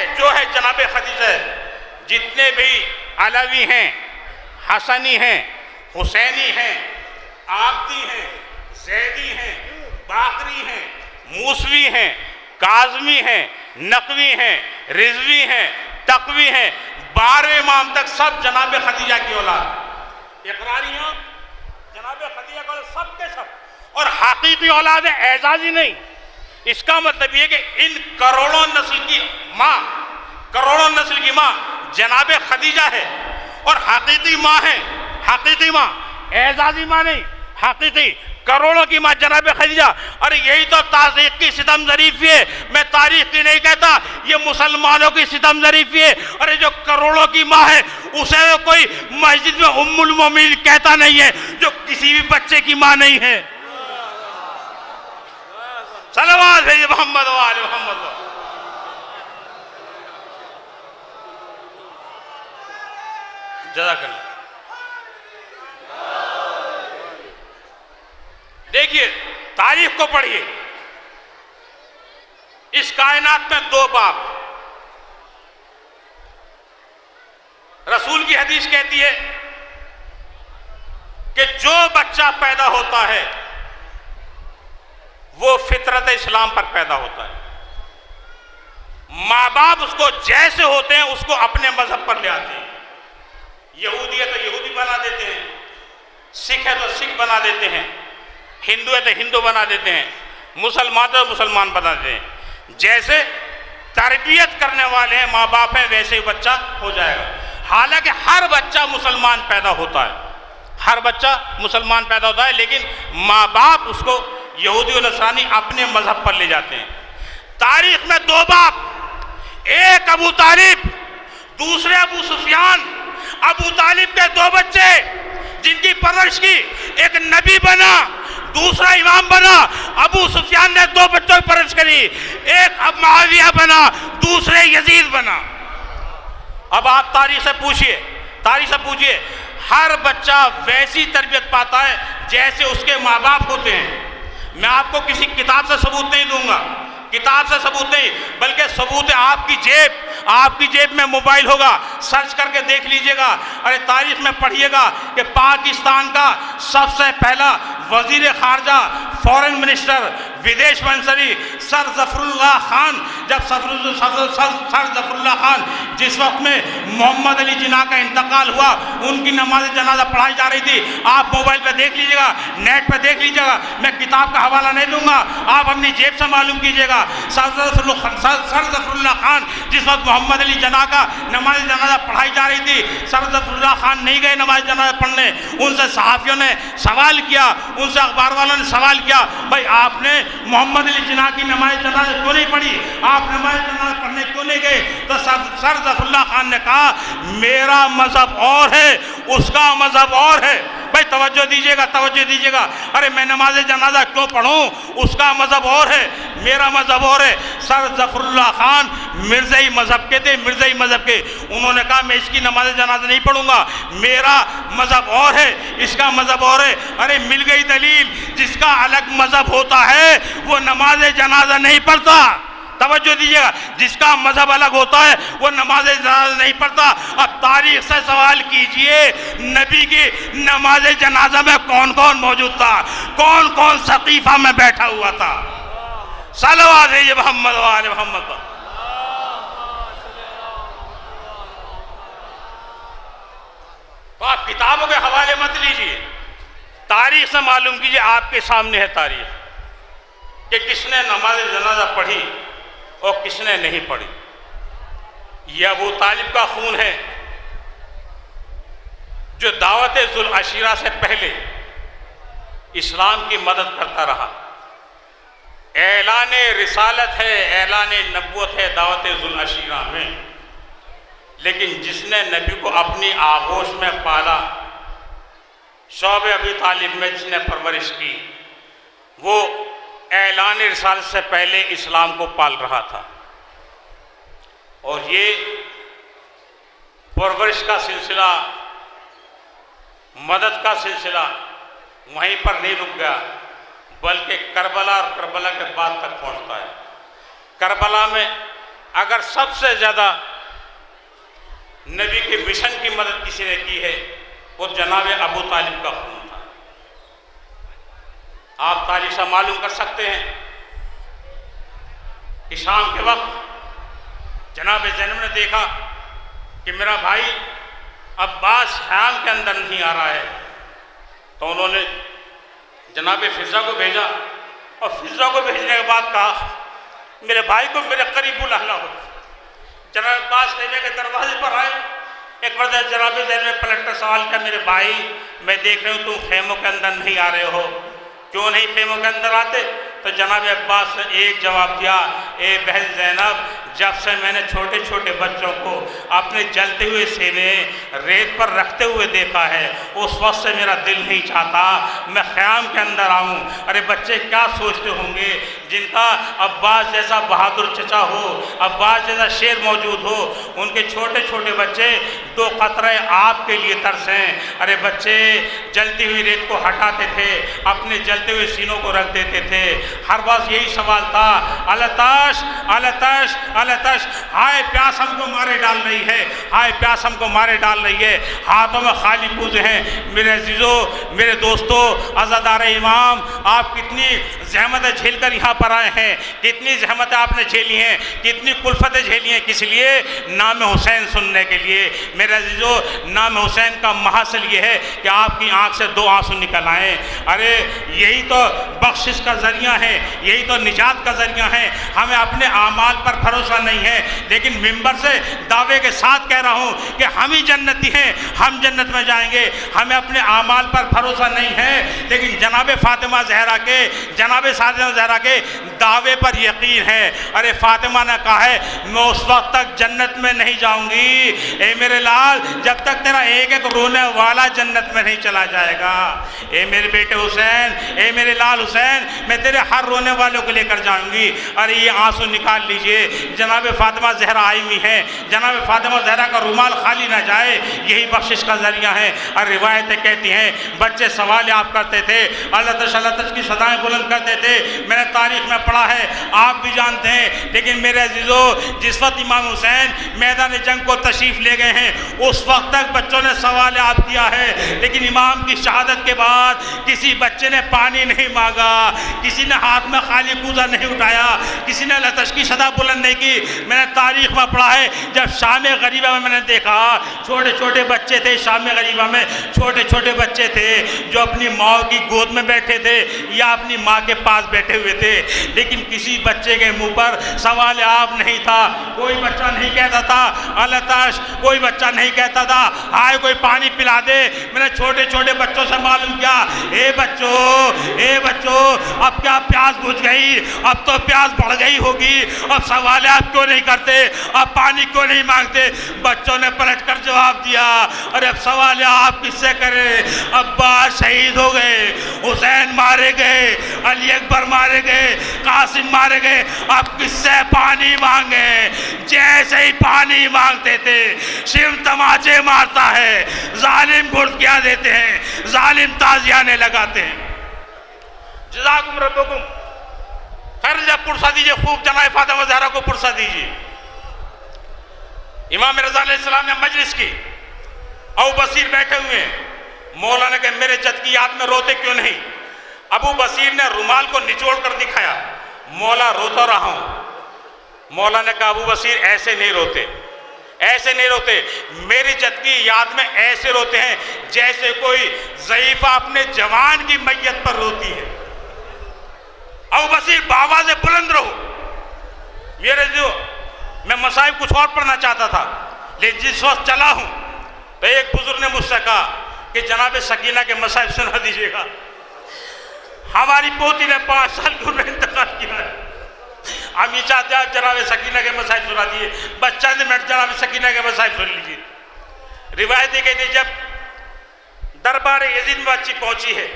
جناب خدیجہ، جتنے بھی علوی ہیں، حسنی ہیں، حسینی ہیں، عابدی ہیں، زیدی ہیں، باقری ہیں، موسوی ہیں، کاظمی ہیں، نقوی ہیں، رضوی ہیں، تقوی ہیں، 12 امام تک سب جناب خدیجہ کی اولاد۔ اقراریاں جناب خدیجہ کو سب کے سب، اور حقیقی اولاد ہے، اعزازی نہیں۔ اس کا مطلب یہ کہ ان کروڑوں نسل کی ماں جناب خدیجہ ہے، اور حقیقی ماں ہے، حقیقی ماں، اعزازی ماں نہیں، حقیقی کروڑوں کی ماں جناب خدیجہ۔ اور یہی تو تاریخ کی ستم ظریفی ہے، میں تاریخ کی نہیں کہتا، یہ مسلمانوں کی ستم ظریفی ہے۔ اور یہ جو کروڑوں کی ماں ہے، اسے کوئی مسجد میں ام المومنین کہتا نہیں ہے، جو کسی بھی بچے کی ماں نہیں ہے۔ صلوات ہے محمد و آل محمد۔ جزاک اللہ۔ دیکھیے تاریخ کو پڑھیے، اس کائنات میں 2 باپ۔ رسول کی حدیث کہتی ہے کہ جو بچہ پیدا ہوتا ہے وہ فطرت اسلام پر پیدا ہوتا ہے۔ ماں باپ اس کو جیسے ہوتے ہیں اس کو اپنے مذہب پر لے آتے ہیں۔ یہودی ہے تو یہودی بنا دیتے ہیں، سکھ ہے تو سکھ بنا دیتے ہیں، ہندو ہے تو ہندو بنا دیتے ہیں، مسلمان تو مسلمان بنا دیتے ہیں۔ جیسے تربیت کرنے والے ہیں ماں باپ ہیں، ویسے ہی بچہ ہو جائے گا۔ حالانکہ ہر بچہ مسلمان پیدا ہوتا ہے، ہر بچہ مسلمان پیدا ہوتا ہے، لیکن ماں باپ اس کو یہودی و نصرانی اپنے مذہب پر لے جاتے ہیں۔ تاریخ میں 2 باپ، ایک ابو طالب، دوسرے ابو سفیان۔ ابو طالب کے 2 بچے جن کی پرورش کی، ایک نبی بنا، دوسرا امام بنا۔ ابو سفیان نے 2 بچوں کی پرورش کری، ایک اب معاویہ بنا، دوسرے یزید بنا۔ اب آپ تاریخ سے پوچھئے، ہر بچہ ویسی تربیت پاتا ہے جیسے اس کے ماں باپ ہوتے ہیں۔ میں آپ کو کسی کتاب سے ثبوت نہیں دوں گا، کتاب سے ثبوت نہیں، بلکہ ثبوت ہے آپ کی جیب میں موبائل ہوگا، سرچ کر کے دیکھ لیجئے گا۔ ارے تاریخ میں پڑھیے گا کہ پاکستان کا سب سے پہلا وزیر خارجہ، فورن منسٹر، ودیش منتری سر ظفر اللہ خان، جب سر ظفر اللہ خان جس وقت میں محمد علی جناح کا انتقال ہوا، ان کی نماز جنازہ پڑھائی جا رہی تھی۔ آپ موبائل پہ دیکھ لیجئے گا، نیٹ پہ دیکھ لیجئے گا، میں کتاب کا حوالہ نہیں دوں گا، آپ اپنی جیب سے معلوم کیجئے گا۔ سر ظفر اللہ خان جس وقت محمد علی جناح کا نماز جنازہ پڑھائی جا رہی تھی، سر ظفر اللہ خان نہیں گئے نماز جنازہ پڑھنے۔ ان سے صحافیوں نے سوال کیا، ان سے اخبار والوں نے سوال کیا، بھائی آپ نے محمد علی جناح کی نماز جنازہ کیوں نہیں پڑھی، آپ نماز جنازہ پڑھنے کیوں نہیں گئے؟ تو سر ظفر اللہ خان نے کہا میرا مذہب اور ہے، اس کا مذہب اور ہے۔ بھائی توجہ دیجئے گا، ارے میں نماز جنازہ کیوں پڑھوں، اس کا مذہب اور ہے، میرا مذہب اور ہے۔ سر ظفر اللہ خان مرزائی مذہب کے تھے، مرزائی مذہب کے۔ انہوں نے کہا میں اس کی نماز جنازہ نہیں پڑھوں گا، میرا مذہب اور ہے، اس کا مذہب اور ہے۔ ارے مل گئی دلیل، جس کا الگ مذہب ہوتا ہے وہ نماز جنازہ نہیں پڑھتا۔ توجہ دیجئے گا، جس کا مذہب الگ ہوتا ہے وہ نماز جنازہ نہیں پڑھتا۔ اب تاریخ سے سوال کیجئے نبی کی نماز جنازہ میں کون کون موجود تھا، کون کون سقیفہ میں بیٹھا ہوا تھا؟ صلوات ہے یہ محمد و آل محمد۔ تو آپ کتابوں کے حوالے مت لیجئے، تاریخ سے معلوم کیجئے۔ آپ کے سامنے ہے تاریخ کہ کس نے نماز جنازہ پڑھی اور کس نے نہیں پڑھی۔ یہ ابو طالب کا خون ہے، جو دعوت ذوالعشیرہ سے پہلے اسلام کی مدد کرتا رہا. اعلان رسالت ہے، اعلان نبوت ہے دعوت ذوالعشیرہ میں، لیکن جس نے نبی کو اپنی آغوش میں پالا، شعب ابی طالب میں جس نے پرورش کی، وہ اعلان رسالت سے پہلے اسلام کو پال رہا تھا. اور یہ پرورش کا سلسلہ، مدد کا سلسلہ وہیں پر نہیں رک گیا، بلکہ کربلا اور کربلا کے بعد تک پہنچتا ہے. کربلا میں اگر سب سے زیادہ نبی کے مشن کی مدد کسی نے کی ہے وہ جناب ابو طالب کا خون تھا. آپ تاریخ سے معلوم کر سکتے ہیں کہ شام کے وقت جناب زینب نے دیکھا کہ میرا بھائی عباس خیام کے اندر نہیں آ رہا ہے، تو انہوں نے جناب فضہ کو بھیجا، اور فضہ کو بھیجنے کے بعد کہا میرے بھائی کو میرے قریب بلانا ہو. جناب عباس خیمے کے دروازے پر آئے، ایک مرتبہ جناب زینب نے پلٹ کر سوال کیا، میرے بھائی میں دیکھ رہا ہوں تم خیموں کے اندر نہیں آ رہے ہو، کیوں نہیں خیموں کے اندر آتے؟ تو جناب عباس نے ایک جواب دیا، اے بہن زینب، جب سے میں نے چھوٹے چھوٹے بچوں کو اپنے جلتے ہوئے سینے ریت پر رکھتے ہوئے دیکھا ہے، اس وقت سے میرا دل نہیں چاہتا میں خیام کے اندر آؤں. ارے بچے کیا سوچتے ہوں گے جن کا عباس جیسا بہادر چچا ہو، عباس جیسا شیر موجود ہو، ان کے چھوٹے چھوٹے بچے 2 قطرے آپ کے لیے ترسیں. ارے بچے جلتی ہوئی ریت کو ہٹاتے تھے، اپنے جلتے ہوئے سینوں کو رکھ دیتے تھے. ہر بات یہی سوال تھا، التش التش التش، ہائے پیاس ہم کو مارے ڈال رہی ہے، ہائے پیاس ہم کو مارے ڈال رہی ہے. ہاتھوں میں خالی پوزے ہیں. میرے عزیزو، میرے دوستو، عزادار امام، آپ کتنی زحمتیں جھیل کر یہاں پر آئے ہیں، کتنی زحمتیں آپ نے جھیلی ہیں، کتنی کلفتیں جھیلی ہیں، کس لیے؟ نام حسین سننے کے لیے. میرے عزیزو، نام حسین کا محاصل یہ ہے کہ آپ کی آنکھ سے 2 آنسو نکل آئیں. ارے یہی تو بخشش کا ذریعہ ہے، یہی تو نجات کا ذریعہ ہے. ہمیں اپنے اعمال پر بھروسہ نہیں ہے، لیکن ممبر سے دعوے کے ساتھ کہہ رہا ہوں کہ ہم ہی جنتی ہیں، ہم جنت میں جائیں گے. ہمیں اپنے اعمال پر بھروسہ نہیں ہے، لیکن جناب فاطمہ زہرا کے، جناب سیدہ زہرا کے دعوے پر یقین ہے. ارے فاطمہ نے کہا ہے میں اس وقت تک جنت میں نہیں جاؤں گی اے میرے لال جب تک تیرا ایک ایک رونے والا جنت میں نہیں چلا جائے گا. اے میرے بیٹے حسین، اے میرے لال حسین، میں تیرے ہر رونے والوں کو لے کر جاؤں گی. ارے یہ آنسو نکال لیجئے. جناب فاطمہ زہرا آئی ہوئی ہیں، جناب فاطمہ زہرا کا رومال خالی نہ جائے، یہی بخشش کا ذریعہ ہے. اور روایتیں کہتی ہیں بچے سوال آپ کرتے تھے، اللہ تش کی صدائیں بلند کرتے تھے. میں نے تاریخ میں پڑھا ہے، آپ بھی جانتے ہیں. لیکن میرے عزیزو، جس وقت امام حسین میدان جنگ کو تشریف لے گئے ہیں اس وقت تک بچوں نے سوال آپ کیا ہے، لیکن امام کی شہادت کے بعد کسی بچے نے پانی نہیں مانگا، کسی نے ہاتھ میں خالی کوزہ نہیں اٹھایا، کسی نے لتش کی صدا بلند نہیں کی. میں نے تاریخ میں پڑھا ہے جب شام غریبہ میں نے دیکھا چھوٹے چھوٹے بچے تھے، شام غریبہ میں چھوٹے چھوٹے بچے تھے جو اپنی ماں کی گود میں بیٹھے تھے یا اپنی ماں کے پاس بیٹھے ہوئے تھے، لیکن کسی بچے کے منہ پر سوال آپ نہیں تھا. کوئی بچہ نہیں کہتا تھا التش، کوئی بچہ نہیں کہتا تھا آئے کوئی پانی پلا دے. میں نے چھوٹے چھوٹے بچوں سے معلوم کیا، اے بچوں اب کیا پیاس بجھ گئی؟ اب تو پیاس بڑھ گئی ہوگی، اب سوال آپ کیوں نہیں کرتے، اب پانی کیوں نہیں مانگتے؟ بچوں نے پلٹ کر جواب دیا، ارے اب سوال آپ کس سے کریں؟ عباس شہید ہو گئے، حسین مارے گئے، علی اکبر مارے گئے، قاسم مارے گئے، اب کس سے پانی مانگے؟ جیسے ہی پانی مانگتے تھے شم تماچے مارتا ہے، ظالم گھڑکیاں دیتے ہیں، ظالم تازیانے لگاتے ہیں. جزاکم ربکم خیر. جب پرسہ دیجئے خوب جناب فاطمہ زہرا کو پرسہ دیجئے. امام رضا علیہ السلام نے مجلس کی، ابو بصیر بیٹھے ہوئے ہیں. مولا نے کہا میرے جد کی یاد میں روتے کیوں نہیں؟ ابو بصیر نے رومال کو نچوڑ کر دکھایا، مولا روتا رہا ہوں. مولا نے کہا ابو بصیر ایسے نہیں روتے، ایسے نہیں روتے، میری جد کی یاد میں ایسے روتے ہیں جیسے کوئی ضعیفہ اپنے جوان کی میت پر روتی ہے. ابو بصیر بآواز بلند رہو. میرے جو میں مسائب کچھ اور پڑھنا چاہتا تھا، لیکن جس وقت چلا ہوں تو ایک بزرگ نے مجھ سے کہا کہ جناب سکینہ کے مصائب سنا دیجیے گا۔ ہماری پوتی نے 5 سال کی عمر میں انتقال کیا ہے، ہم یہ چاہتے ہیں آپ جناب سکینہ کے مصائب سنا دیئے، بس چند منٹ جناب سکینہ کے مصائب سن لیجیے۔ روایت کہتی جب دربار یزید میں بچی پہنچی ہے،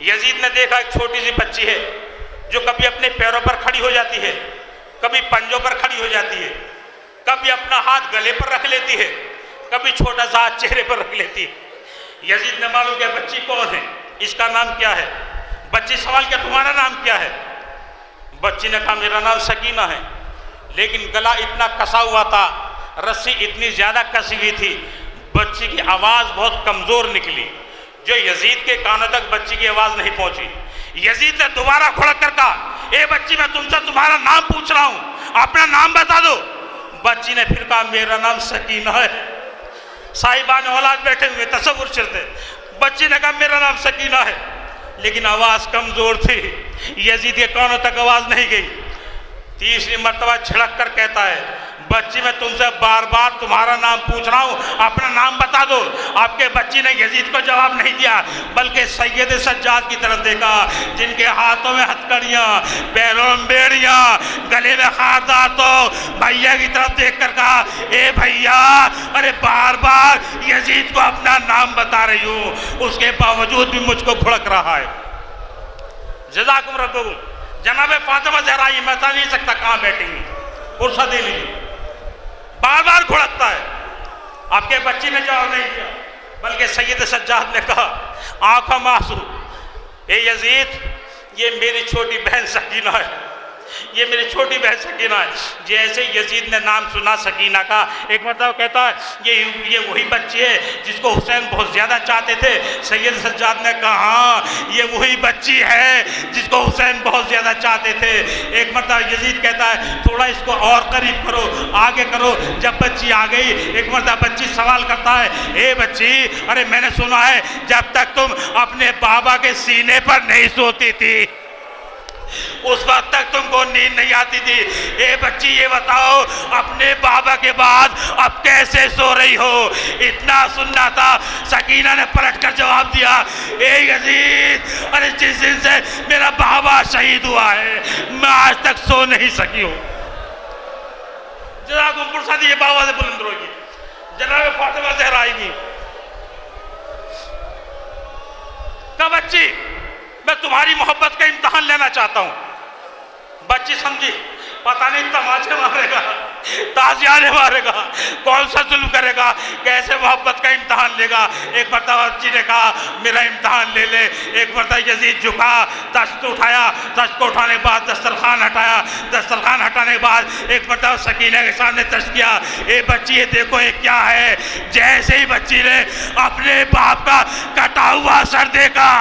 یزید نے دیکھا ایک چھوٹی سی بچی ہے جو کبھی اپنے پیروں پر کھڑی ہو جاتی ہے، کبھی پنجوں پر کھڑی ہو جاتی ہے، کبھی اپنا ہاتھ گلے پر رکھ لیتی ہے، کبھی چھوٹا سا ہاتھ چہرے پر رکھ لیتی ہے۔ یزید نے معلوم کیا بچی کون ہے، اس کا نام کیا ہے؟ بچی سوال کیا تمہارا نام کیا ہے؟ بچی نے کہا میرا نام سکینہ ہے، لیکن گلا اتنا کسا ہوا تھا، رسی اتنی زیادہ کسی ہوئی تھی، بچی کی آواز بہت کمزور نکلی، جو یزید کے کانوں تک بچی کی آواز نہیں پہنچی۔ یزید نے دوبارہ کھڑک کر کہا اے بچی میں تم سے تمہارا نام پوچھ رہا ہوں، اپنا نام بتا دو۔ بچی نے پھر کہا میرا نام سکینہ ہے۔ صاحبان اولاد بیٹھے ہوئے تصور چلتے، بچی نے کہا میرا نام سکینہ ہے، لیکن آواز کمزور تھی، یزید کے کانوں تک آواز نہیں گئی۔ تیسری مرتبہ جھڑک کر کہتا ہے بچی میں تم سے بار بار تمہارا نام پوچھ رہا ہوں، اپنا نام بتا دو۔ آپ کے بچی نے یزید کو جواب نہیں دیا، بلکہ سید سجاد کی طرف دیکھا، جن کے ہاتھوں میں ہتھکڑیاں، پیروں میں بیڑیاں، گلے میں خاردار، تو بھیا کی طرف دیکھ کر کہا اے بھیا، ارے بار بار یزید کو اپنا نام بتا رہی ہوں، اس کے باوجود بھی مجھ کو بھڑک رہا ہے۔ جزاکم ربکم۔ جناب فاطمہ زہرا یہ میں بتا نہیں سکتا کہاں بیٹھیں گی، فرصت دے لیجیے، بار بار کھڑکتا ہے۔ آپ کے بچی نے جواب نہیں دیا، بلکہ سید سجاد نے کہا آنکھوں میں آنسو، اے یزید یہ میری چھوٹی بہن سکینہ ہے، یہ میری چھوٹی بہن سکینہ ہے۔ جیسے یزید نے نام سنا سکینہ کا، ایک مرتبہ کہتا ہے یہ وہی بچی ہے جس کو حسین بہت زیادہ چاہتے تھے۔ سید سجاد نے کہا ہاں یہ وہی بچی ہے جس کو حسین بہت زیادہ چاہتے تھے۔ ایک مرتبہ یزید کہتا ہے تھوڑا اس کو اور قریب کرو، آگے کرو۔ جب بچی آ گئی، ایک مرتبہ بچی سوال کرتا ہے اے بچی، ارے میں نے سنا ہے جب تک تم اپنے بابا کے سینے پر نہیں سوتی تھی اس وقت تک تم کو نیند نہیں آتی تھی، اے بچی یہ بتاؤ اپنے بابا کے بعد اب کیسے سو رہی ہو؟ اتنا سننا تھا۔ سکینہ نے پلٹ کر جواب دیا اے یزید، ارے جس دن سے میرا بابا شہید ہوا ہے میں آج تک سو نہیں سکی ہوں۔ جناب پرسا دی یہ بابا سے بلند ہوگی، جناب فاطمہ زہرا آئے گی، کہا بچی میں تمہاری محبت کا امتحان لینا چاہتا ہوں۔ بچی سمجھی پتہ نہیں تماچے مارے گا، تازیانے مارے گا، کون سا ظلم کرے گا، کیسے محبت کا امتحان لے گا۔ ایک مرتبہ بچی نے کہا میرا امتحان لے لے۔ ایک مرتبہ یزید جھکا، دست اٹھایا، دست کو اٹھانے کے بعد دسترخوان ہٹایا، دسترخوان ہٹانے کے بعد ایک مرتبہ سکینہ کے سامنے دست کیا، اے بچی یہ دیکھو یہ کیا ہے۔ جیسے ہی بچی نے اپنے باپ کا کٹا ہوا سر دیکھا،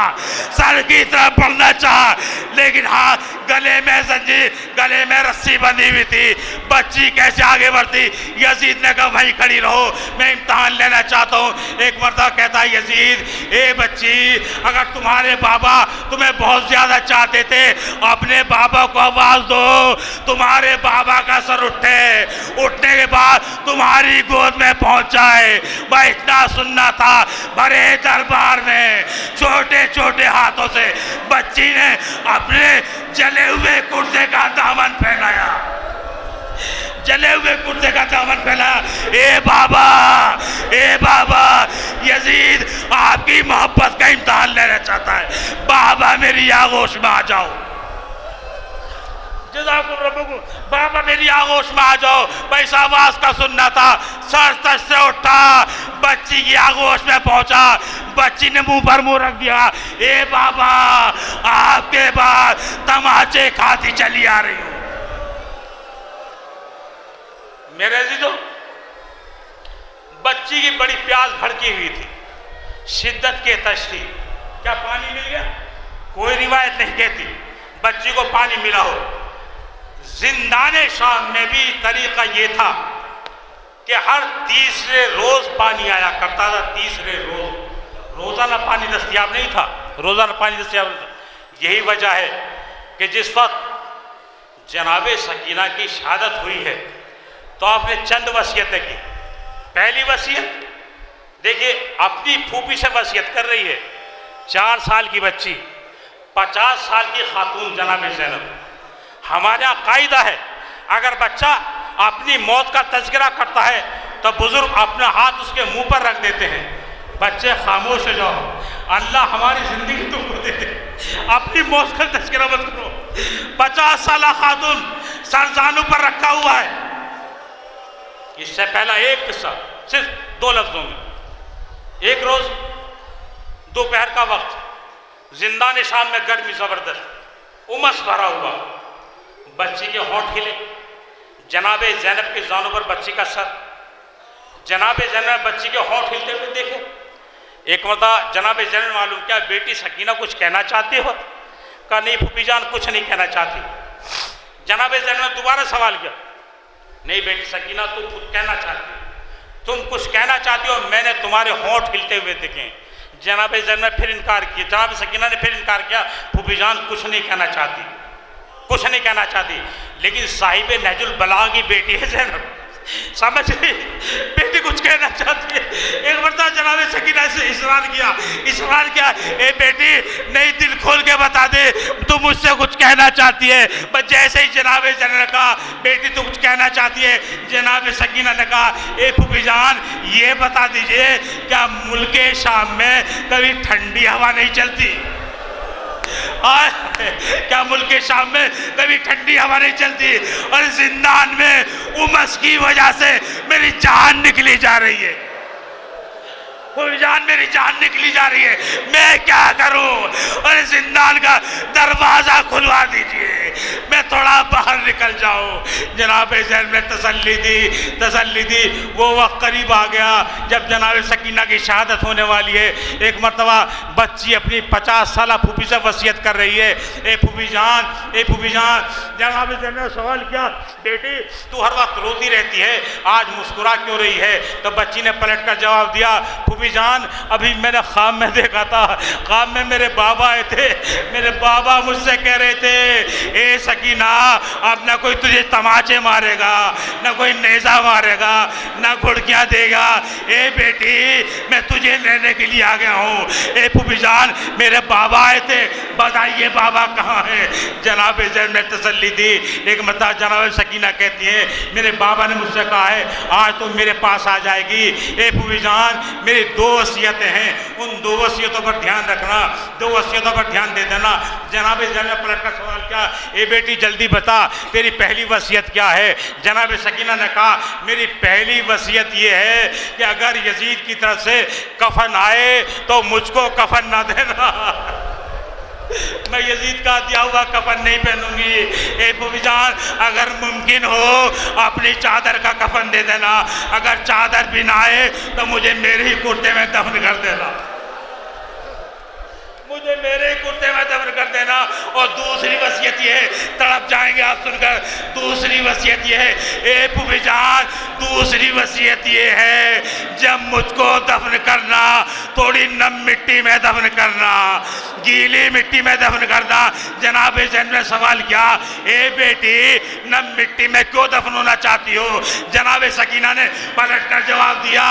سر کی طرف بڑھنا چاہا، لیکن ہاں گلے میں زنجیر، گلے میں رسی بندھی ہوئی تھی۔ بچی کیسے آگے بڑھتی؟ یزید نے کہا وہیں کھڑی رہو، میں امتحان لینا چاہتا ہوں۔ ایک مرتبہ کہتا ہے یزید اے بچی اگر تمہارے بابا تمہیں بہت زیادہ چاہتے تھے اپنے بابا کو آواز دو، تمہارے بابا کا سر اٹھے، اٹھنے کے بعد تمہاری گود میں پہنچ جائے۔ میں اتنا سننا تھا، بڑے دربار میں چھوٹے چھوٹے ہاتھوں سے بچی نے اپنے جلے ہوئے کرتے کا دامن پھیلایا، جلے ہوئے کرتے کا دامن پھیلایا۔ اے بابا، اے بابا، یزید آپ کی محبت کا امتحان لینا چاہتا ہے، بابا میری آغوش میں آ جاؤ۔ جزاکم ربکم، بابا میری آغوش میں آ جاؤ۔ میں اس آواز کا سننا تھا، سر تش سے اٹھا، بچی کی آغوش میں پہنچا، بچی نے منہ پر منہ رکھ دیا، اے بابا آپ کے بعد تماچے کھاتی چلی آ رہی ہوں۔ میرے عزیزو، بچی کی بڑی پیاس بھڑکی ہوئی تھی، شدت کے تشریح، کیا پانی مل گیا؟ کوئی روایت نہیں کہتی بچی کو پانی ملا ہو۔ زندان شام میں بھی طریقہ یہ تھا کہ ہر تیسرے روز پانی آیا کرتا تھا، تیسرے روز، روزانہ پانی دستیاب نہیں تھا، روزانہ پانی دستیاب نہیں تھا۔ یہی وجہ ہے کہ جس وقت جناب سکینہ کی شہادت ہوئی ہے تو آپ نے چند وصیتیں کی۔ پہلی وصیت دیکھیے اپنی پھوپھی سے وصیت کر رہی ہے، 4 سال کی بچی، 50 سال کی خاتون جناب زینب۔ ہمارے یہاں قاعدہ ہے، اگر بچہ اپنی موت کا تذکرہ کرتا ہے تو بزرگ اپنا ہاتھ اس کے منہ پر رکھ دیتے ہیں، بچے خاموش ہو جاؤ، اللہ ہماری زندگی تم کو دے دے، اپنی موت کا تذکرہ مت کرو۔ 50 سالہ خاتون سر زانو پر رکھا ہوا ہے۔ اس سے پہلا ایک قصہ صرف 2 لفظوں میں۔ ایک روز دوپہر کا وقت، زندان شام میں گرمی زبردست، امس بھرا ہوا، بچی کے ہونٹ ہلے، جناب زینب کے زانوں پر بچی کا سر، جناب زینب بچی کے ہونٹ ہلتے ہوئے دیکھے۔ ایک مرتبہ جناب زینب معلوم کیا بیٹی سکینہ کچھ کہنا چاہتی ہو؟ کہا نہیں پھوپھی جان کچھ نہیں کہنا چاہتی۔ جناب زینب نے دوبارہ سوال کیا، نہیں بیٹی سکینہ تم کچھ کہنا چاہتی ہو، تم کچھ کہنا چاہتی ہو، میں نے تمہارے ہونٹ ہلتے ہوئے دیکھے۔ جناب زینب نے پھر انکار کیا، جناب سکینہ نے پھر انکار کیا، پھوپھی جان کچھ نہیں کہنا چاہتی، کچھ نہیں کہنا چاہتی۔ لیکن صاحب نہج البلاغہ کی بیٹی ہے زینب، سمجھ رہی بیٹی کچھ کہنا چاہتی ہے۔ ایک مرتبہ جناب سکینہ سے اصرار کیا، اے بیٹی نہیں دل کھول کے بتا دے تو مجھ سے کچھ کہنا چاہتی ہے۔ بس جیسے ہی جناب زینب نے کہا بیٹی تو کچھ کہنا چاہتی ہے، جناب سکینہ نے کہا اے پھوپھی جان یہ بتا دیجئے کیا ملک شام میں کبھی ٹھنڈی ہوا نہیں چلتی؟ کیا ملک شام میں کبھی ٹھنڈی ہوا نہیں چلتی؟ اور زندان میں امس کی وجہ سے میری جان نکلی جا رہی ہے، میری جان نکلی جا رہی ہے، میں کیا کروں؟ اور زندان کا دروازہ کھلوا دیجئے، میں تھوڑا باہر نکل جاؤں۔ جناب زینب نے تسلی دی۔ وہ وقت قریب آ گیا جب جناب سکینہ کی شہادت ہونے والی ہے۔ ایک مرتبہ بچی اپنی 50 سالہ پھوپھی سے وصیت کر رہی ہے، اے پھوپھی جان۔ جناب زینب نے سوال کیا، بیٹی تو ہر وقت روتی رہتی ہے، آج مسکرا کیوں رہی ہے؟ تو بچی نے پلٹ کر جواب دیا، پھوپھی جان ابھی میں نے خواب میں دیکھا تھا، خواب میں میرے بابا آئے تھے، میرے بابا مجھ سے کہہ رہے تھے اے سکینہ اب نہ کوئی تجھے تماچے مارے گا، نہ کوئی نیزہ مارے گا، نہ گھڑکیاں دے گا، اے بیٹی میں تجھے لینے کے لیے آ گیا ہوں۔ اے پھوپھی جان میرے بابا آئے تھے، بتائیے بابا کہاں ہے؟ جناب زینب نے تسلی دی۔ ایک مرتبہ جناب سکینہ کہتی ہے میرے بابا نے مجھ سے کہا ہے آج تو میرے پاس آ جائے گی۔ اے پھوپھی جان میری 2 وصیتیں ہیں، ان 2 وصیتوں پر دھیان رکھنا، 2 وصیتوں پر دھیان دے دینا۔ جناب زینب نے پلٹ کر سوال کیا، اے بیٹی جلدی بتا تیری پہلی وصیت کیا ہے؟ جناب سکینہ نے کہا میری پہلی وصیت یہ ہے کہ اگر یزید کی طرف سے کفن آئے تو مجھ کو کفن نہ دینا، میں یزید کا دیا ہوا کفن نہیں پہنوں گی۔ اے پھوپھی جان اگر ممکن ہو اپنی چادر کا کفن دے دینا، اگر چادر بھی نہ آئے تو مجھے میرے ہی کرتے میں دفن کر دینا، مجھے میرے کرتے میں دفن کر دینا۔ اور دوسری وصیت یہ ہے، تڑپ جائیں گے آپ سن کر، دوسری وصیت یہ ہے اے پھوپھی جان دوسری وصیت یہ ہے جب مجھ کو دفن کرنا تھوڑی نم مٹی میں دفن کرنا، گیلی مٹی میں دفن کرنا۔ جناب زینب نے سوال کیا اے بیٹی نم مٹی میں کیوں دفن ہونا چاہتی ہو؟ جناب سکینہ نے پلٹ کر جواب دیا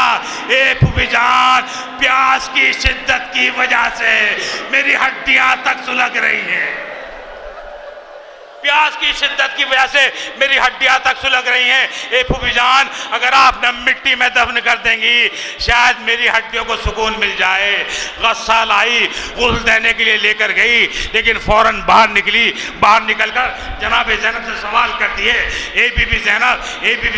اے پھوپھی جان پیاس کی شدت کی وجہ سے میری ہڈیاں تک سلگ رہی ہیں، پیاس کی شدت کی وجہ سے میری ہڈیاں تک سلگ رہی ہیں۔ اے پھوپھی جان اگر آپ نم مٹی میں دفن کر دیں گی شاید میری ہڈیوں کو سکون مل جائے۔ غسال آئی غسل دینے کے لیے لے کر گئی، لیکن فوراً باہر نکلی، باہر نکل کر جناب زینب سے سوال کرتی ہے اے بی بی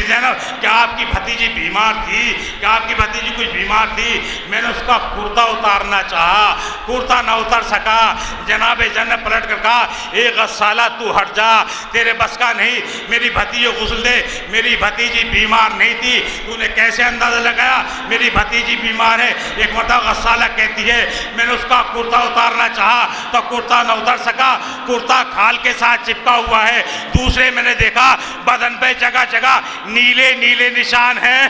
زینب کیا آپ کی بھتیجی بیمار تھی؟ کیا آپ کی بھتیجی کچھ بیمار تھی؟ میں نے اس کا کرتا اتارنا چاہا، کرتا نہ اتر سکا۔ جناب زینب پلٹ کر کہا اے غسالہ تو ہٹ جا، تیرے بس کا نہیں، میری بھتیجی غسل دے، میری بھتیجی بیمار نہیں تھی، تو نے کیسے اندازہ لگایا میری بھتیجی بیمار ہے؟ ایک مرتبہ غسالہ کہتی ہے میں نے اس کا کرتا اتارنا چاہا تو کرتا نہ اتر سکا، کرتا کھال کے ساتھ چپکا ہوا ہے۔ دوسرے میں نے دیکھا بدن پہ جگہ جگہ نیلے نیلے نشان ہیں،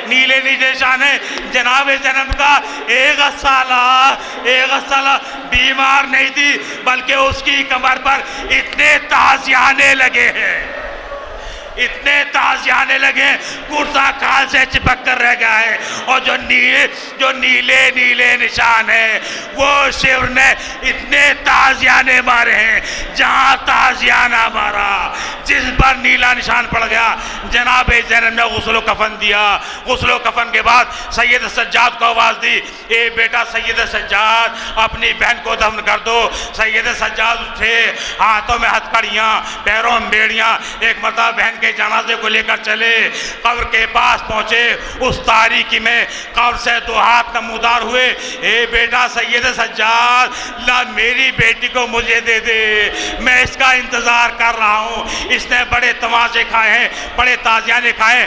نیلے نیلے نشان ہیں۔ جناب زینب کا اے غسالہ بیمار نہیں تھی بلکہ اس کی کمر پر اتنے تازیانے لگے ہیں، اتنے تازیانے آنے لگے کرتا کال سے چپک کر رہ گیا ہے، اور جو نیلے نیلے نشان ہیں وہ شیور نے اتنے تازیانے مارے ہیں، جہاں تازیانہ مارا جس پر نیلا نشان پڑ گیا جناب زینب نے غسل و کفن دیا۔ غسل و کفن کے بعد سید سجاد کو آواز دی، اے بیٹا سید سجاد اپنی بہن کو دفن کر دو۔ سید سجاد اٹھے، ہاتھوں میں ہتھکڑیاں پیروں میں بیڑیاں، ایک مرتبہ بہن کے جنازے کو لے کر چلے، قبر کے پاس پہنچے، اس تاریکی میں قبر سے دو ہاتھ نمودار ہوئے، اے بیٹا سید سجاد لا میری بیٹی کو مجھے دے دے، میں اس کا انتظار کر رہا ہوں، اس نے بڑے تماشے کھائے ہیں، بڑے تازیانے کھائے ہیں۔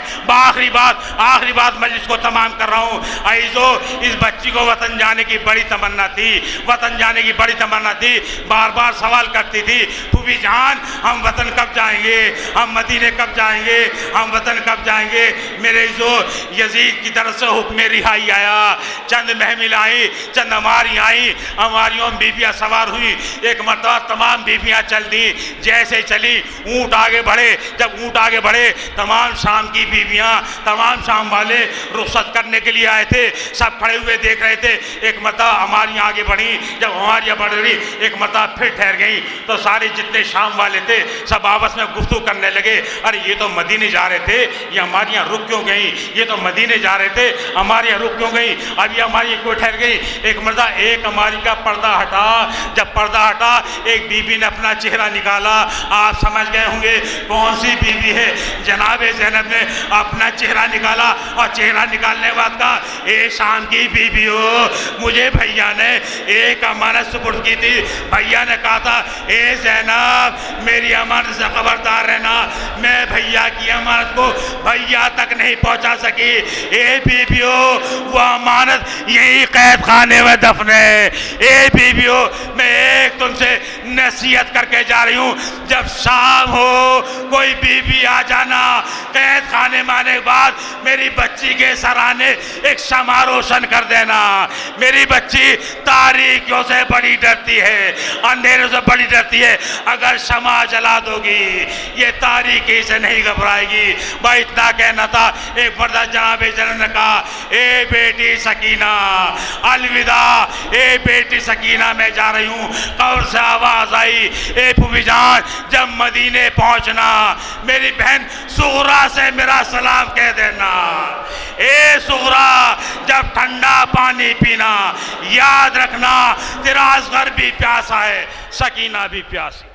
آخری بات مجلس کو تمام کر رہا ہوں، عزیزو اس بچی کو وطن جانے کی بڑی تمنا تھی، وطن جانے کی بڑی تمنا تھی، بار بار سوال کرتی تھی پھوپھی جان ہم وطن کب جائیں گے، ہم مدینے کب جائیں گے، ہم وطن کب جائیں گے۔ میرے عزیزو یزید کی طرف سے حکم رہائی آیا، چند محمل آئی، چند ہماری آئی، ہماریوں بیویاں سوار ہوئی، ایک مرتبہ تمام بیویاں چل دی، جیسے چلی اونٹ آگے بڑھے، جب اونٹ آگے بڑھے تمام شام کی بیویاں، تمام شام والے رخصت کرنے کے لیے آئے تھے، سب کھڑے ہوئے دیکھ رہے تھے۔ ایک مرتبہ ہماری آگے بڑھی، جب ہماری بڑھ رہی ایک مرتبہ پھر ٹھہر گئی تو سارے جتنے شام والے تھے سب آپس میں گفتگو کرنے لگے، ارے یہ تو مدینے جا رہے تھے، یہ ہماری یہاں رک کیوں گئی، یہ تو مدینے جا رہے تھے ہمارے یہاں رک کیوں گئی، اب یہ ہماری کیوں ٹھہر گئی۔ ایک مرتبہ ایک ہماری کا پردہ ہٹا، جب پردہ ہٹا ایک بی بی نے اپنا چہرہ نکالا، آپ سمجھ گئے ہوں گے کون سی بی بی ہے، جناب زینب نے اپنا چہرہ نکالا اور چہرہ نکالنے کے بعد کہا اے شام کی بی بی ہو، مجھے بھیا نے ایک امانت سپرد کی تھی، بھیا نے کہا تھا اے زینب میری امانت سے خبردار رہنا، میں بھیا کی امانت کو بھیا تک نہیں پہنچا سکی، اے بی بی ہو وہ امانت یہی قید خانے میں دفن ہے، اے بی بی ہو میں ایک تم سے نصیحت کر کے جا رہی ہوں، جب شام ہو کوئی بی بی آ جانا، قید خانے میں آنے کے بعد میری بچی کے سرانے ایک شمع روشن کر دینا، میری بچی تاریکیوں سے بڑی ڈرتی ہے، اندھیروں سے بڑی ڈرتی ہے، اگر شمع جلا دو گی یہ تاریکی سے نہیں گھبرائے گی۔ بھائی اتنا کہنا تھا، ایک مرتبہ جناب زینب نے کہا اے بیٹی سکینہ الوداع، اے بیٹی سکینہ میں جا رہی ہوں۔ قبر سے آواز آئی اے پھوپھی جان جب مدینے پہنچنا میری بہن سغرا سے میرا سلام کہہ دینا، اے سغرا جب ٹھنڈا پانی پینا یاد رکھنا تیرا اصغر بھی پیاسا ہے، سکینہ بھی پیاسی۔